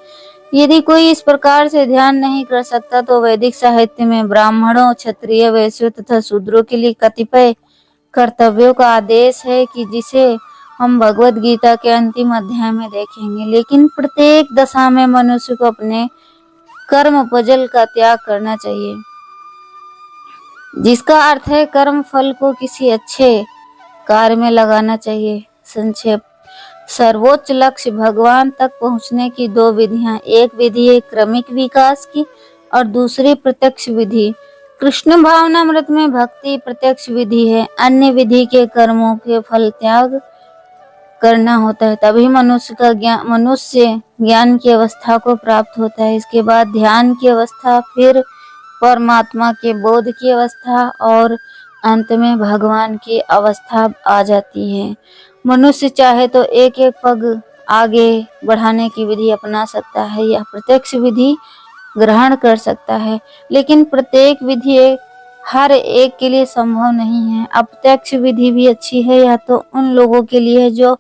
यदि कोई इस प्रकार से ध्यान नहीं कर सकता तो वैदिक साहित्य में ब्राह्मणों, क्षत्रिय, वैश्यों तथा शूद्रों के लिए कतिपय कर्तव्यों का आदेश है कि जिसे हम भगवत गीता के अंतिम अध्याय में देखेंगे। लेकिन प्रत्येक दशा में मनुष्य को अपने कर्म पजल का त्याग करना चाहिए, जिसका अर्थ है कर्म फल को किसी अच्छे कार्य में लगाना चाहिए। संक्षेप, सर्वोच्च लक्ष्य भगवान तक पहुंचने की 2 विधियां, एक विधि है क्रमिक विकास की और दूसरी प्रत्यक्ष विधि। कृष्ण भावनामृत में भक्ति प्रत्यक्ष विधि है। अन्य विधि के कर्मों के फल त्याग करना होता है, तभी मनुष्य ज्ञान की अवस्था को प्राप्त होता है। इसके बाद ध्यान की अवस्था, फिर परमात्मा के बोध की अवस्था और अंत में भगवान की अवस्था आ जाती है। मनुष्य चाहे तो एक एक पग आगे बढ़ाने की विधि अपना सकता है या प्रत्यक्ष विधि ग्रहण कर सकता है, लेकिन प्रत्येक विधि हर एक के लिए संभव नहीं है। अप्रत्यक्ष विधि भी अच्छी है या तो उन लोगों के लिए है जो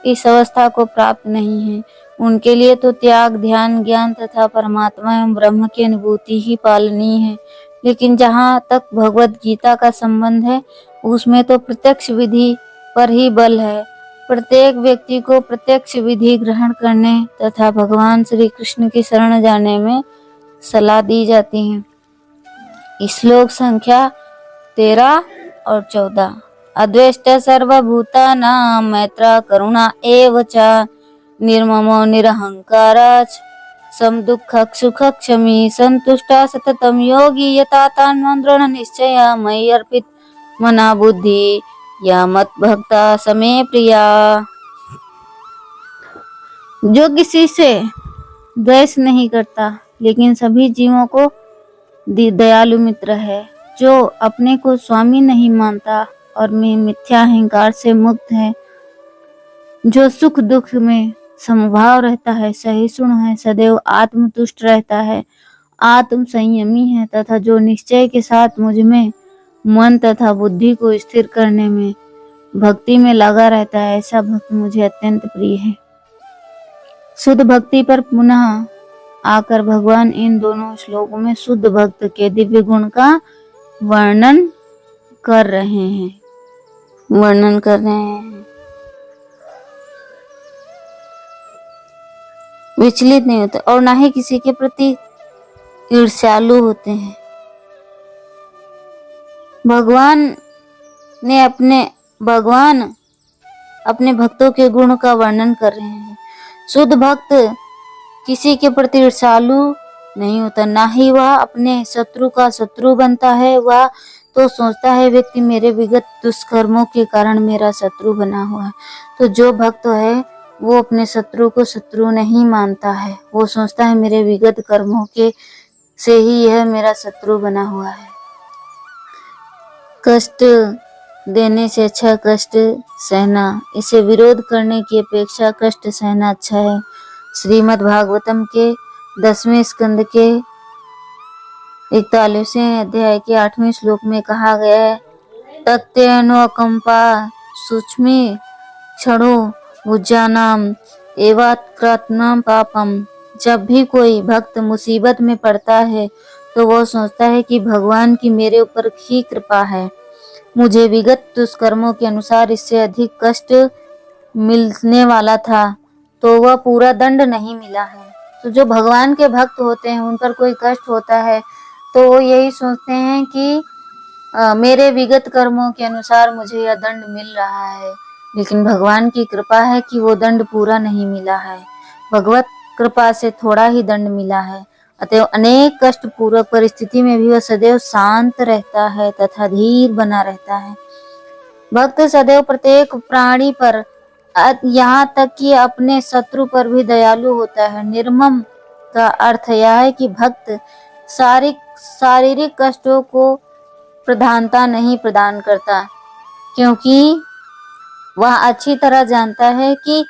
इस अवस्था को प्राप्त नहीं है। उनके लिए तो त्याग, ध्यान, ज्ञान तथा परमात्मा एवं ब्रह्म की अनुभूति ही पालनीय है। लेकिन जहाँ तक भगवत गीता का संबंध है, उसमें तो प्रत्यक्ष विधि पर ही बल है। प्रत्येक व्यक्ति को प्रत्यक्ष विधि ग्रहण करने तथा भगवान श्री कृष्ण की शरण जाने में सलाह दी जाती है। श्लोक संख्या 13 और 14। अद्वेष्ट सर्वभूतानां मैत्र करुणा एव च निर्ममो निरहंकारः समदुःखः सुखः क्षमी संतुष्टः सततं योगी यतात्मा दृढ़ निश्चय मयि अर्पित मना बुद्धि या मत भक्ता समे प्रिया। जो किसी से द्वेष नहीं करता लेकिन सभी जीवों को दयालु मित्र है, जो अपने को स्वामी नहीं मानता और मिथ्या अहंकार से मुक्त है, जो सुख दुख में समभाव रहता है, सहिष्णु है, सदैव आत्मतुष्ट रहता है, आत्म संयमी है तथा जो निश्चय के साथ मुझ में मन तथा बुद्धि को स्थिर करने में भक्ति में लगा रहता है, ऐसा भक्त मुझे अत्यंत प्रिय है। शुद्ध भक्ति पर पुनः आकर भगवान इन दोनों श्लोकों में शुद्ध भक्त के दिव्य गुण का वर्णन कर रहे हैं। विचलित नहीं होते और ना ही किसी के प्रति ईर्ष्यालु होते हैं। भगवान अपने भक्तों के गुण का वर्णन कर रहे हैं। शुद्ध भक्त किसी के प्रति ईर्ष्यालु नहीं होता, ना ही वह अपने शत्रु का शत्रु बनता है। वह तो सोचता है व्यक्ति मेरे विगत दुष्कर्मों के कारण मेरा शत्रु बना हुआ है। तो जो भक्त है वो अपने शत्रु को शत्रु नहीं मानता है, वो सोचता है मेरे विगत कर्मों के से ही यह मेरा शत्रु बना हुआ है। कष्ट देने से अच्छा कष्ट सहना, इसे विरोध करने की अपेक्षा कष्ट सहना अच्छा है। श्रीमद् भागवतम के 10वें स्कंद के 41वें अध्याय के 8वें श्लोक में कहा गया है, तत्यनुकंपा सूक्ष्मी क्षणो भुजानाम एवात्कृतनाम पापम। जब भी कोई भक्त मुसीबत में पड़ता है तो वो सोचता है कि भगवान की मेरे ऊपर ही कृपा है, मुझे विगत दुष्कर्मों के अनुसार इससे अधिक कष्ट मिलने वाला था तो वह पूरा दंड नहीं मिला है। तो जो भगवान के भक्त होते हैं उन पर कोई कष्ट होता है तो वो यही सोचते हैं कि मेरे विगत कर्मों के अनुसार मुझे यह दंड मिल रहा है, लेकिन भगवान की कृपा है कि वो दंड पूरा नहीं मिला है, भगवत कृपा से थोड़ा ही दंड मिला है। अतएव अनेक कष्ट पूर्वक परिस्थिति में भी वह सदैव शांत रहता है तथा धीर बना रहता है। भक्त सदैव प्रत्येक प्राणी पर, यहाँ तक कि अपने शत्रु पर भी दयालु होता है। निर्मम का अर्थ यह है कि भक्त शारीरिक कष्टों को प्रधानता नहीं प्रदान करता, क्योंकि वह अच्छी तरह जानता है कि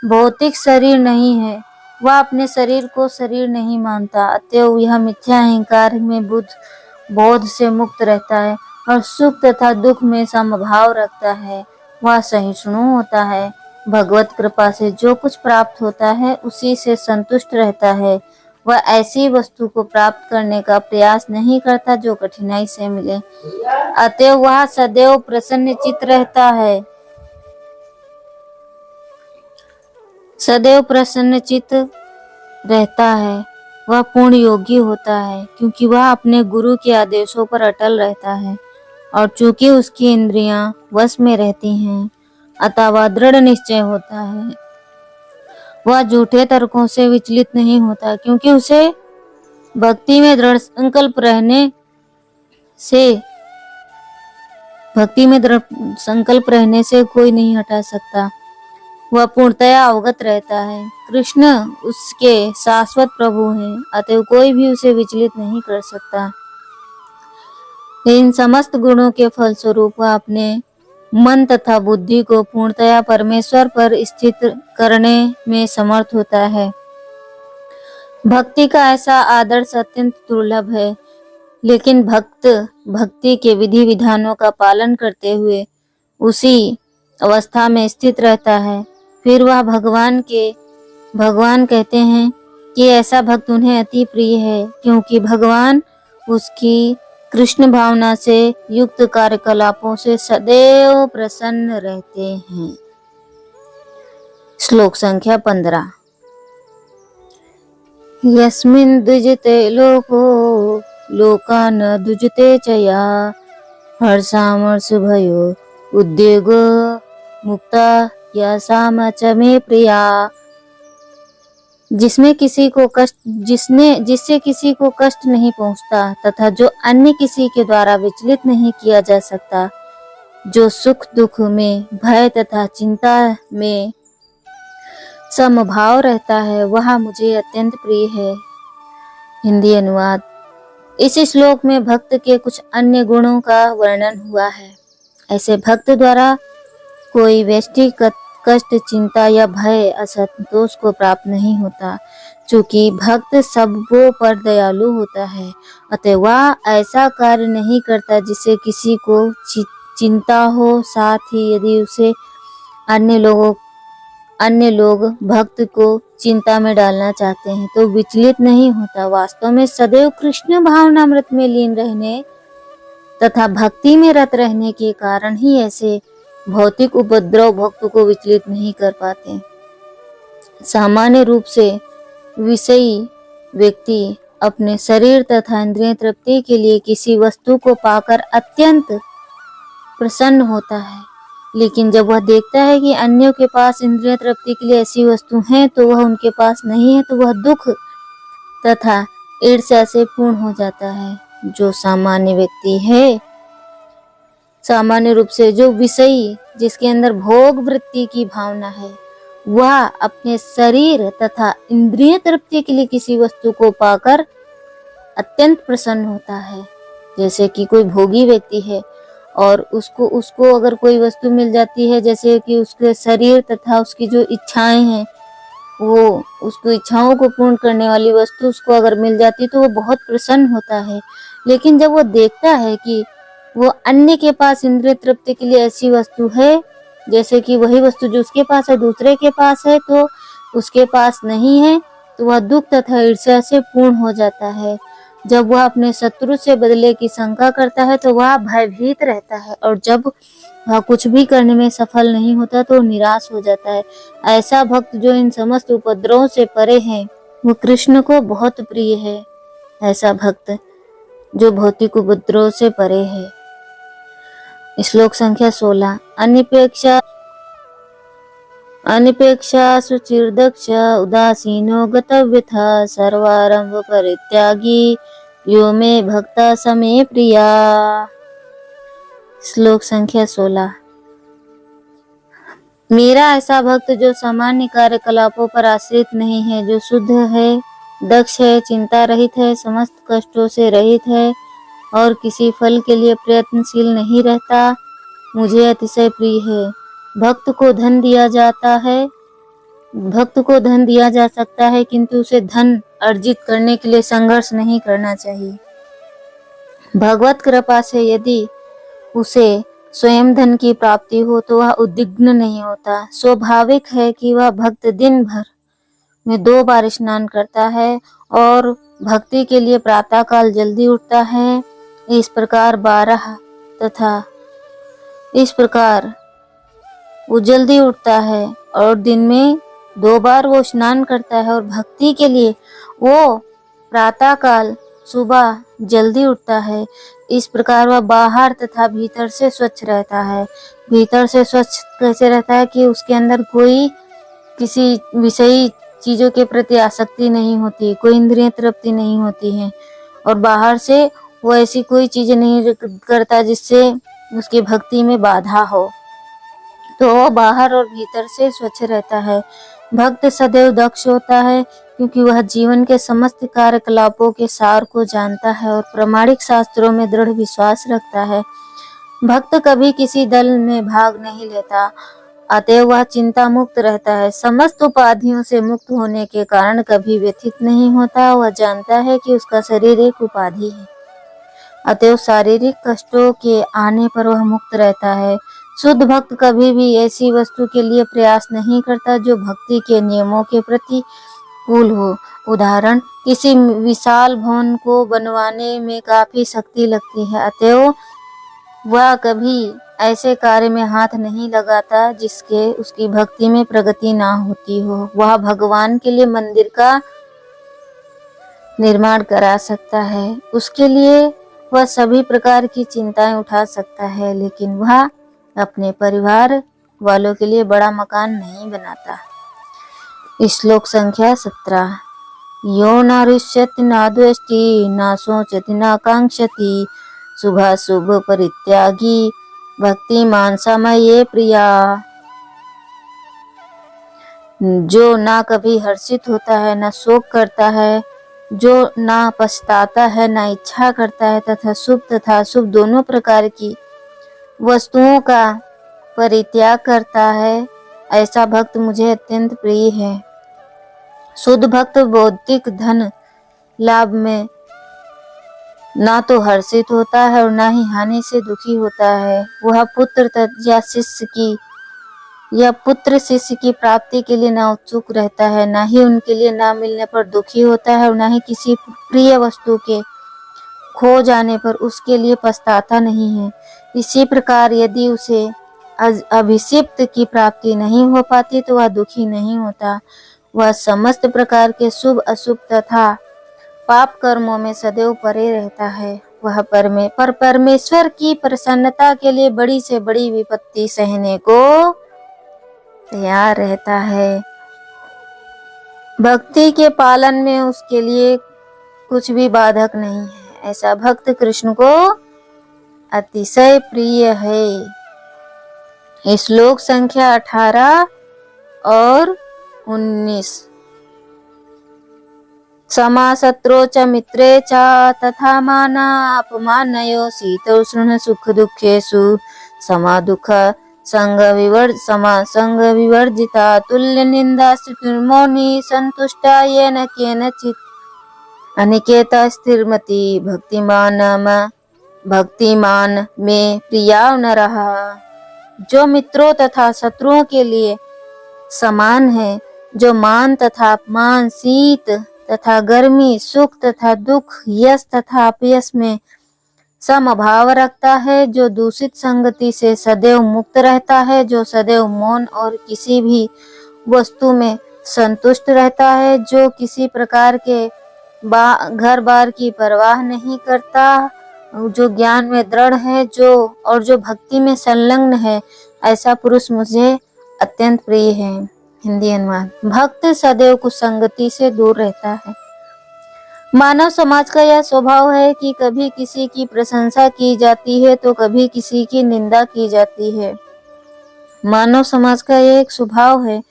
भौतिक शरीर नहीं है, वह अपने शरीर को शरीर नहीं मानता। अतएव यह मिथ्या अहंकार में बोध से मुक्त रहता है और सुख तथा दुख में समभाव रखता है। वह सहिष्णु होता है, भगवत कृपा से जो कुछ प्राप्त होता है उसी से संतुष्ट रहता है। वह ऐसी वस्तु को प्राप्त करने का प्रयास नहीं करता जो कठिनाई से मिले। अतएव वह सदैव प्रसन्नचित्त रहता है, वह पूर्ण योगी होता है क्योंकि वह अपने गुरु के आदेशों पर अटल रहता है और चूंकि उसकी इंद्रियां वश में रहती हैं अतः वह दृढ़ निश्चय होता है। वह झूठे तर्कों से विचलित नहीं होता, क्योंकि उसे भक्ति में दृढ़ संकल्प रहने से कोई नहीं हटा सकता। वह पूर्णतया अवगत रहता है कृष्ण उसके शाश्वत प्रभु हैं, अतएव कोई भी उसे विचलित नहीं कर सकता। इन समस्त गुणों के फलस्वरूप वह अपने मन तथा बुद्धि को पूर्णतया परमेश्वर पर स्थित करने में समर्थ होता है। भक्ति का ऐसा आदर्श अत्यंत दुर्लभ है, लेकिन भक्त भक्ति के विधि विधानों का पालन करते हुए उसी अवस्था में स्थित रहता है। फिर वह भगवान कहते हैं कि ऐसा भक्त उन्हें अति प्रिय है, क्योंकि भगवान उसकी कृष्ण भावना से युक्त कार्यकलापों से सदैव प्रसन्न रहते हैं। श्लोक संख्या 15। यस्मिन् द्विजते लोको लोकान् द्विजते च या हर्षामर्ष भयो उद्वेगो मुक्ता या साम च मे प्रिया। जिससे किसी को कष्ट नहीं पहुंचता तथा जो अन्य किसी के द्वारा विचलित नहीं किया जा सकता, जो सुख दुख में, भय तथा चिंता में समभाव रहता है, वह मुझे अत्यंत प्रिय है। हिंदी अनुवाद। इस श्लोक में भक्त के कुछ अन्य गुणों का वर्णन हुआ है। ऐसे भक्त द्वारा कोई व्यष्टि कष्ट, चिंता या भय, असंतोष को प्राप्त नहीं होता। चूंकि भक्त सबों पर दयालु होता है, अतः वह ऐसा कार्य नहीं करता जिससे किसी को चिंता हो। साथ ही यदि उसे अन्य लोग भक्त को चिंता में डालना चाहते हैं तो विचलित नहीं होता। वास्तव में सदैव कृष्ण भावनामृत में लीन रहने तथा भक्ति में रत रहने के कारण ही ऐसे भौतिक उपद्रव भक्त को विचलित नहीं कर पाते। सामान्य रूप से विषयी व्यक्ति अपने शरीर तथा इंद्रिय तृप्ति के लिए किसी वस्तु को पाकर अत्यंत प्रसन्न होता है, लेकिन जब वह देखता है कि अन्यों के पास इंद्रिय तृप्ति के लिए ऐसी वस्तु है तो वह उनके पास नहीं है, तो वह दुख तथा ईर्ष्या से पूर्ण हो जाता है। जो सामान्य व्यक्ति है, सामान्य रूप से जो विषयी, जिसके अंदर भोग वृत्ति की भावना है, वह अपने शरीर तथा इंद्रिय तृप्ति के लिए किसी वस्तु को पाकर अत्यंत प्रसन्न होता है। जैसे कि कोई भोगी व्यक्ति है और उसको अगर कोई वस्तु मिल जाती है, जैसे कि उसके शरीर तथा उसकी जो इच्छाएं हैं, वो उसकी इच्छाओं को पूर्ण करने वाली वस्तु उसको अगर मिल जाती है तो वो बहुत प्रसन्न होता है। लेकिन जब वो देखता है कि वो अन्य के पास इंद्रिय तृप्ति के लिए ऐसी वस्तु है, जैसे कि वही वस्तु जो उसके पास है दूसरे के पास है तो उसके पास नहीं है, तो वह दुख तथा ईर्ष्या से पूर्ण हो जाता है। जब वह अपने शत्रु से बदले की शंका करता है तो वह भयभीत रहता है, और जब वह कुछ भी करने में सफल नहीं होता तो निराश हो जाता है। ऐसा भक्त जो इन समस्त उपद्रवों से परे है, वो कृष्ण को बहुत प्रिय है। ऐसा भक्त जो भौतिक उपद्रव से परे है। श्लोक संख्या 16। अनिपेक्षा सुचिर्दक्ष उदासीनो गतव्यथा सर्वारंभ परित्यागी यो मे भक्ता समे प्रिया। श्लोक संख्या 16। मेरा ऐसा भक्त जो सामान्य कार्यकलापों पर आश्रित नहीं है, जो शुद्ध है, दक्ष है, चिंता रहित है, समस्त कष्टों से रहित है और किसी फल के लिए प्रयत्नशील नहीं रहता, मुझे अतिशय प्रिय है। भक्त को धन दिया जा सकता है, किंतु उसे धन अर्जित करने के लिए संघर्ष नहीं करना चाहिए। भगवत कृपा से यदि उसे स्वयं धन की प्राप्ति हो तो वह उद्विग्न नहीं होता। स्वाभाविक है कि वह भक्त दिन भर में 2 बार स्नान करता है और भक्ति के लिए प्रातः काल जल्दी उठता है। इस प्रकार वो जल्दी उठता है और दिन में 2 बार वो स्नान करता है और भक्ति के लिए वो प्रातः काल सुबह जल्दी उठता है। इस प्रकार वह बाहर तथा भीतर से स्वच्छ रहता है। भीतर से स्वच्छ कैसे रहता है कि उसके अंदर कोई किसी विषयी चीजों के प्रति आसक्ति नहीं होती, कोई इंद्रिय तृप्ति नहीं होती है, और बाहर से वो ऐसी कोई चीज नहीं करता जिससे उसकी भक्ति में बाधा हो। तो वो बाहर और भीतर से स्वच्छ रहता है। भक्त सदैव दक्ष होता है, क्योंकि वह जीवन के समस्त कार्यकलापों के सार को जानता है और प्रामाणिक शास्त्रों में दृढ़ विश्वास रखता है। भक्त कभी किसी दल में भाग नहीं लेता, अतएव वह चिंता मुक्त रहता है। समस्त उपाधियों से मुक्त होने के कारण कभी व्यथित नहीं होता। वह जानता है कि उसका शरीर एक उपाधि है, अतएव शारीरिक कष्टों के आने पर वह मुक्त रहता है। शुद्ध भक्त कभी भी ऐसी वस्तु के लिए प्रयास नहीं करता जो भक्ति के नियमों के प्रतिकूल हो। उदाहरण, किसी विशाल भवन को बनवाने में काफी शक्ति लगती है, अतएव वह कभी ऐसे कार्य में हाथ नहीं लगाता जिसके उसकी भक्ति में प्रगति ना होती हो। वह भगवान के लिए मंदिर का निर्माण करा सकता है, उसके लिए वह सभी प्रकार की चिंताएं उठा सकता है, लेकिन वह अपने परिवार वालों के लिए बड़ा मकान नहीं बनाता। श्लोक संख्या 17। यो न रुष्यति न द्वेष्टि न सोचति न कांक्षति शुभाशुभ परित्यागी भक्तिमान समये प्रिया। जो ना कभी हर्षित होता है, न शोक करता है, जो ना पछताता है, ना इच्छा करता है, तथा शुभ तथा अशुभ दोनों प्रकार की वस्तुओं का परित्याग करता है, ऐसा भक्त मुझे अत्यंत प्रिय है। शुद्ध भक्त बौद्धिक धन लाभ में ना तो हर्षित होता है और ना ही हानि से दुखी होता है। वह पुत्र शिष्य की प्राप्ति के लिए ना उत्सुक रहता है, ना ही उनके लिए ना मिलने पर दुखी होता है और ना ही किसी प्रिय वस्तु के खो जाने पर उसके लिए पछताता नहीं है। इसी प्रकार यदि उसे अभिषिक्त की प्राप्ति नहीं हो पाती तो वह दुखी नहीं होता। वह समस्त प्रकार के शुभ अशुभ तथा पाप कर्मों में सदैव परे रहता है। वह परमेश्वर की प्रसन्नता के लिए बड़ी से बड़ी विपत्ति सहने को तैयार रहता है। भक्ति के पालन में उसके लिए कुछ भी बाधक नहीं है। ऐसा भक्त कृष्ण को अतिशय प्रिय है। श्लोक संख्या 18 और 19। समाशत्रो च मित्रे च तथा माना अपमानयो शीतोष्ण सुख दुखेषु समा दुख संग विवर्जिता तुल्य निंदा स्थिर्मौनि संतुष्टा येन केनचित् अनिकेता स्थिरमति भक्तिमान में प्रिया नरः। जो मित्रों तथा शत्रुओं के लिए समान है, जो मान तथा अपमान, शीत तथा गर्मी, सुख तथा दुख, यश तथा अपयश में समभाव रखता है, जो दूषित संगति से सदैव मुक्त रहता है, जो सदैव मौन और किसी भी वस्तु में संतुष्ट रहता है, जो किसी प्रकार के घर बार की परवाह नहीं करता, जो ज्ञान में दृढ़ है, जो भक्ति में संलग्न है, ऐसा पुरुष मुझे अत्यंत प्रिय है। हिंदी अनुवाद। भक्त सदैव कुसंगति से दूर रहता है। मानव समाज का यह स्वभाव है कि कभी किसी की प्रशंसा की जाती है तो कभी किसी की निंदा की जाती है। मानव समाज का यह एक स्वभाव है,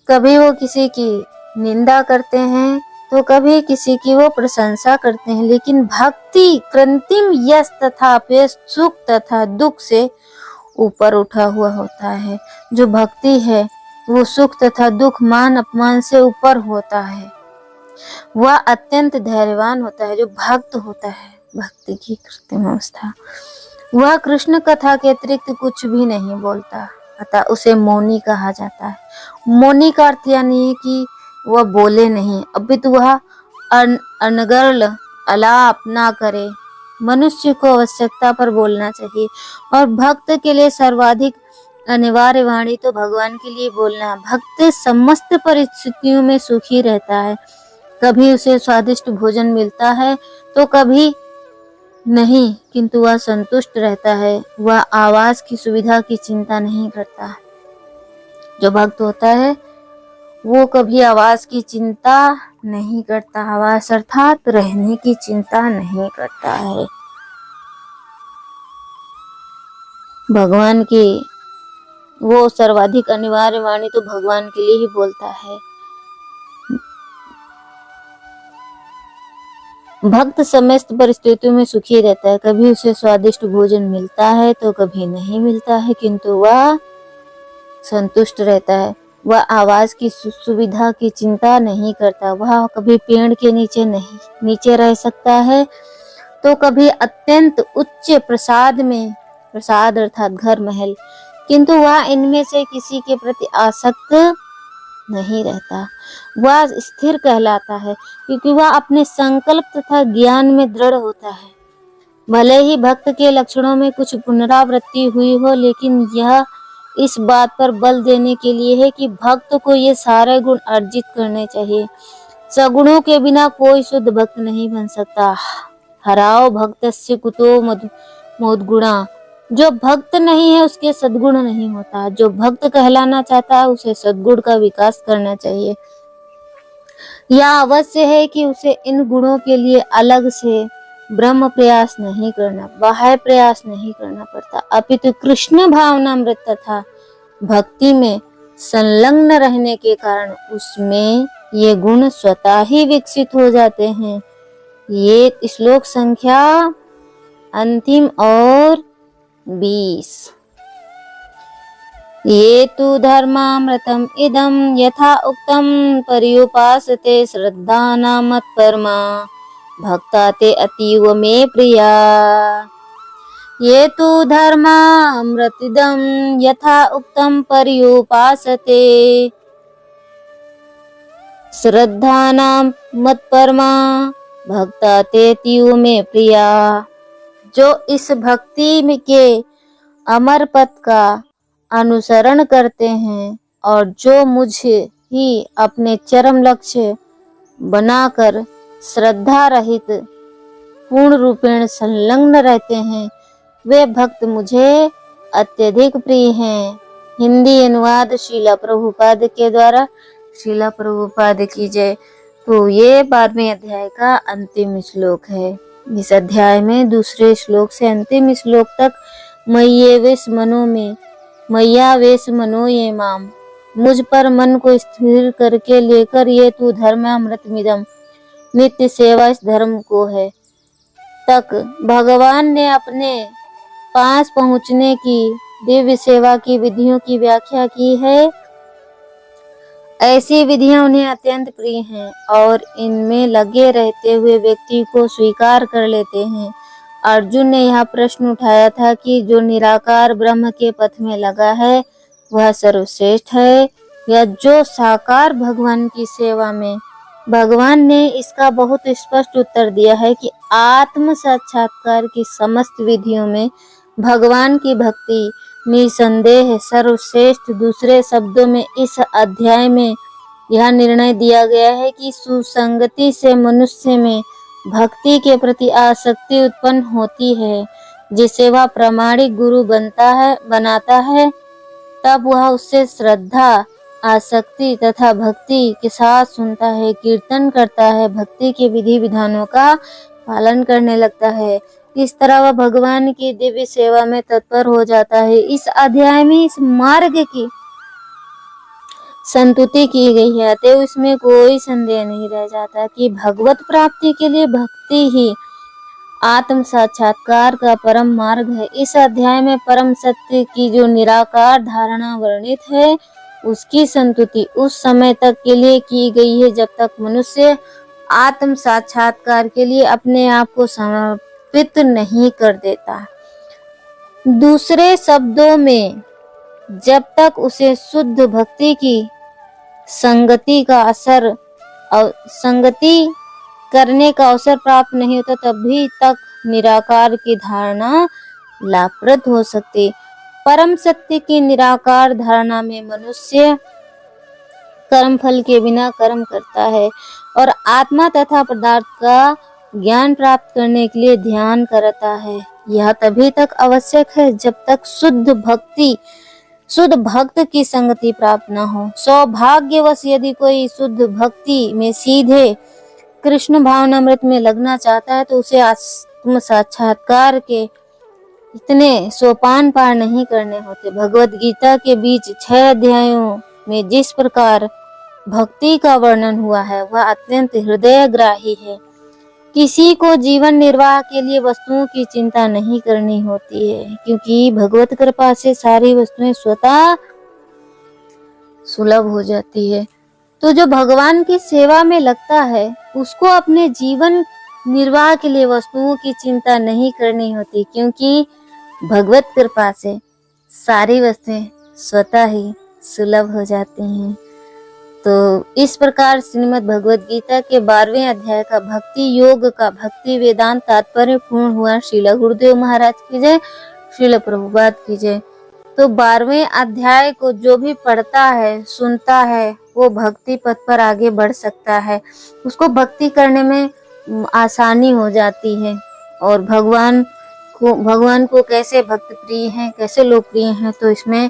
कभी वो किसी की निंदा करते हैं तो कभी किसी की वो प्रशंसा करते हैं, लेकिन भक्ति कृत्रिम यश तथा अपयश, सुख तथा दुख से ऊपर उठा हुआ होता है। जो भक्ति है वो सुख तथा दुख, मान अपमान से ऊपर होता है। वह अत्यंत धैर्यवान होता है जो भक्त होता है। भक्ति की कृत्रिम अवस्था। वह कृष्ण कथा के अतिरिक्त कुछ भी नहीं बोलता, अतः उसे मौनी कहा जाता है। मौनी का अर्थ यह नहीं कि वह बोले नहीं, अपितु वह अनर्गल आलाप ना करे। मनुष्य को आवश्यकता पर बोलना चाहिए और भक्त के लिए सर्वाधिक अनिवार्य वाणी तो भगवान के लिए बोलना। भक्त समस्त परिस्थितियों में सुखी रहता है। कभी उसे स्वादिष्ट भोजन मिलता है तो कभी नहीं, किंतु वह संतुष्ट रहता है। वह आवास की सुविधा की चिंता नहीं करता। जो भक्त होता है वो कभी आवास की चिंता नहीं करता, आवास अर्थात रहने की चिंता नहीं करता है। भगवान की वो सर्वाधिक अनिवार्य वाणी तो भगवान के लिए ही बोलता है। भक्त समस्त परिस्थितियों में सुखी रहता है। कभी उसे स्वादिष्ट भोजन मिलता है तो कभी नहीं मिलता है, किंतु वह संतुष्ट रहता है। वह आवाज की सुविधा की चिंता नहीं करता। वह कभी पेड़ के नीचे रह सकता है तो कभी अत्यंत उच्च प्रसाद अर्थात घर महल, किंतु वह इनमें से किसी के प्रति आसक्त नहीं रहता। वह स्थिर कहलाता है क्योंकि वह अपने संकल्प तथा ज्ञान में दृढ़ होता है। भले ही भक्त के लक्षणों में कुछ पुनरावृत्ति हुई हो, लेकिन यह इस बात पर बल देने के लिए है कि भक्त को ये सारे गुण अर्जित करने चाहिए। सगुणों के बिना कोई शुद्ध भक्त नहीं बन सकता। हराओ भक्तस्य कुतो मोदगुणा, जो भक्त नहीं है उसके सद्गुण नहीं होता। जो भक्त कहलाना चाहता है उसे सद्गुण का विकास करना चाहिए। यह अवश्य है कि उसे इन गुणों के लिए अलग से ब्रह्म प्रयास नहीं करना, बाह्य प्रयास नहीं करना पड़ता, अपितु कृष्ण भावनामृत तथा भक्ति में संलग्न रहने के कारण उसमें ये गुण स्वतः ही विकसित हो जाते हैं। ये श्लोक संख्या अंतिम और 20। ये तु धर्मामृतम इदं यथा उक्तं पर्युपासते श्रद्धाना मत्परमा भक्ता ते अतीव मे प्रिया। ये तु धर्मामृतमिदं यथा उक्तं पर्युपासते श्रद्धाना मत्परमा भक्ता ते अतीव मे प्रिया। जो इस भक्ति में के अमर पथ का अनुसरण करते हैं और जो मुझे ही अपने चरम लक्ष्य बनाकर श्रद्धा रहित पूर्ण रूपेण संलग्न रहते हैं, वे भक्त मुझे अत्यधिक प्रिय हैं। हिंदी अनुवाद शीला प्रभुपाद के द्वारा। शीला प्रभुपाद की जय। तो ये 12वें अध्याय का अंतिम श्लोक है। इस अध्याय में दूसरे श्लोक से अंतिम श्लोक तक मय्यावेश मनो ये माम, मुझ पर मन को स्थिर करके लेकर ये तू धर्मामृतमिदं, नित्य सेवा इस धर्म को है, तक भगवान ने अपने पास पहुंचने की दिव्य सेवा की विधियों की व्याख्या की है। ऐसी विधियां उन्हें अत्यंत प्रिय हैं और इनमें लगे रहते हुए व्यक्ति को स्वीकार कर लेते हैं। अर्जुन ने यह प्रश्न उठाया था कि जो निराकार ब्रह्म के पथ में लगा है वह सर्वश्रेष्ठ है या जो साकार भगवान की सेवा में। भगवान ने इसका बहुत स्पष्ट उत्तर दिया है कि आत्म साक्षात्कार की समस्त विधियों में भगवान की भक्ति निसंदेह सर्वश्रेष्ठ। दूसरे शब्दों में इस अध्याय में यह निर्णय दिया गया है कि सुसंगति से मनुष्य में भक्ति के प्रति आसक्ति उत्पन्न होती है, जिसे वह प्रामाणिक गुरु बनाता है। तब वह उससे श्रद्धा, आसक्ति तथा भक्ति के साथ सुनता है, कीर्तन करता है, भक्ति के विधि विधानों का पालन करने लगता है। इस तरह वह भगवान की दिव्य सेवा में तत्पर हो जाता है। इस अध्याय में इस मार्ग की संतुति की गई है, अतः इसमें कोई संदेह नहीं रह जाता कि भगवत प्राप्ति के लिए भक्ति ही आत्म साक्षात्कार का परम मार्ग है। इस अध्याय में परम सत्य की जो निराकार धारणा वर्णित है, उसकी संतुति उस समय तक के लिए की गई है जब तक मनुष्य आत्म साक्षात्कार के लिए अपने आप को समर्पित नहीं कर देता। दूसरे शब्दों में, जब तक उसे शुद्ध भक्ति की संगति करने का अवसर प्राप्त नहीं होता, तभी तक निराकार की धारणा लाभप्रद हो सकती। परम सत्य की निराकार धारणा में मनुष्य कर्म फल के बिना कर्म करता है और आत्मा तथा पदार्थ का ज्ञान प्राप्त करने के लिए ध्यान करता है। यह तभी तक आवश्यक है जब तक शुद्ध भक्त की संगति प्राप्त न हो। सौभाग्यवश यदि कोई शुद्ध भक्ति में सीधे कृष्ण भावनामृत में लगना चाहता है तो उसे आत्म साक्षात्कार के इतने सोपान पार नहीं करने होते। भगवत गीता के बीच 6 अध्यायों में जिस प्रकार भक्ति का वर्णन हुआ है वह अत्यंत हृदयग्राही है, किसी को जीवन निर्वाह के लिए वस्तुओं की चिंता नहीं करनी होती है, क्योंकि भगवत कृपा से सारी वस्तुएं स्वतः सुलभ हो जाती है। तो जो भगवान की सेवा में लगता है उसको अपने जीवन निर्वाह के लिए वस्तुओं की चिंता नहीं करनी होती, क्योंकि भगवत कृपा से सारी वस्तुएं स्वतः ही सुलभ हो जाती हैं। तो इस प्रकार श्रीमद् भगवत गीता के 12वें अध्याय का भक्ति योग का भक्ति वेदांत तात्पर्य पूर्ण हुआ। श्रील गुरुदेव महाराज की जय, श्रील प्रभुपाद की जय। तो 12वें अध्याय को जो भी पढ़ता है सुनता है वो भक्ति पथ पर आगे बढ़ सकता है, उसको भक्ति करने में आसानी हो जाती है। और भगवान को कैसे भक्त प्रिय हैं, कैसे लोकप्रिय हैं, तो इसमें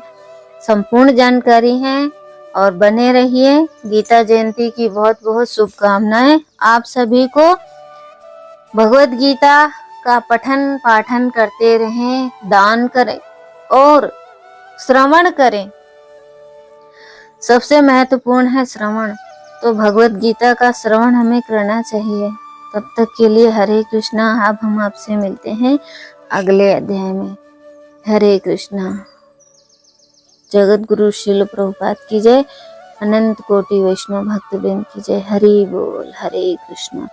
संपूर्ण जानकारी है। और बने रहिए। गीता जयंती की बहुत बहुत शुभकामनाएं। आप सभी को भगवत गीता का पठन पाठन करते रहें, दान करें और श्रवण करें। सबसे महत्वपूर्ण है श्रवण, तो भगवत गीता का श्रवण हमें करना चाहिए। तब तक के लिए हरे कृष्णा। अब हम आपसे मिलते हैं अगले अध्याय में। हरे कृष्णा। जगत गुरु श्रील प्रभुपाद की जय, अनंत कोटि वैष्णव भक्तवृंद की जय। हरि बोल। हरे कृष्णा।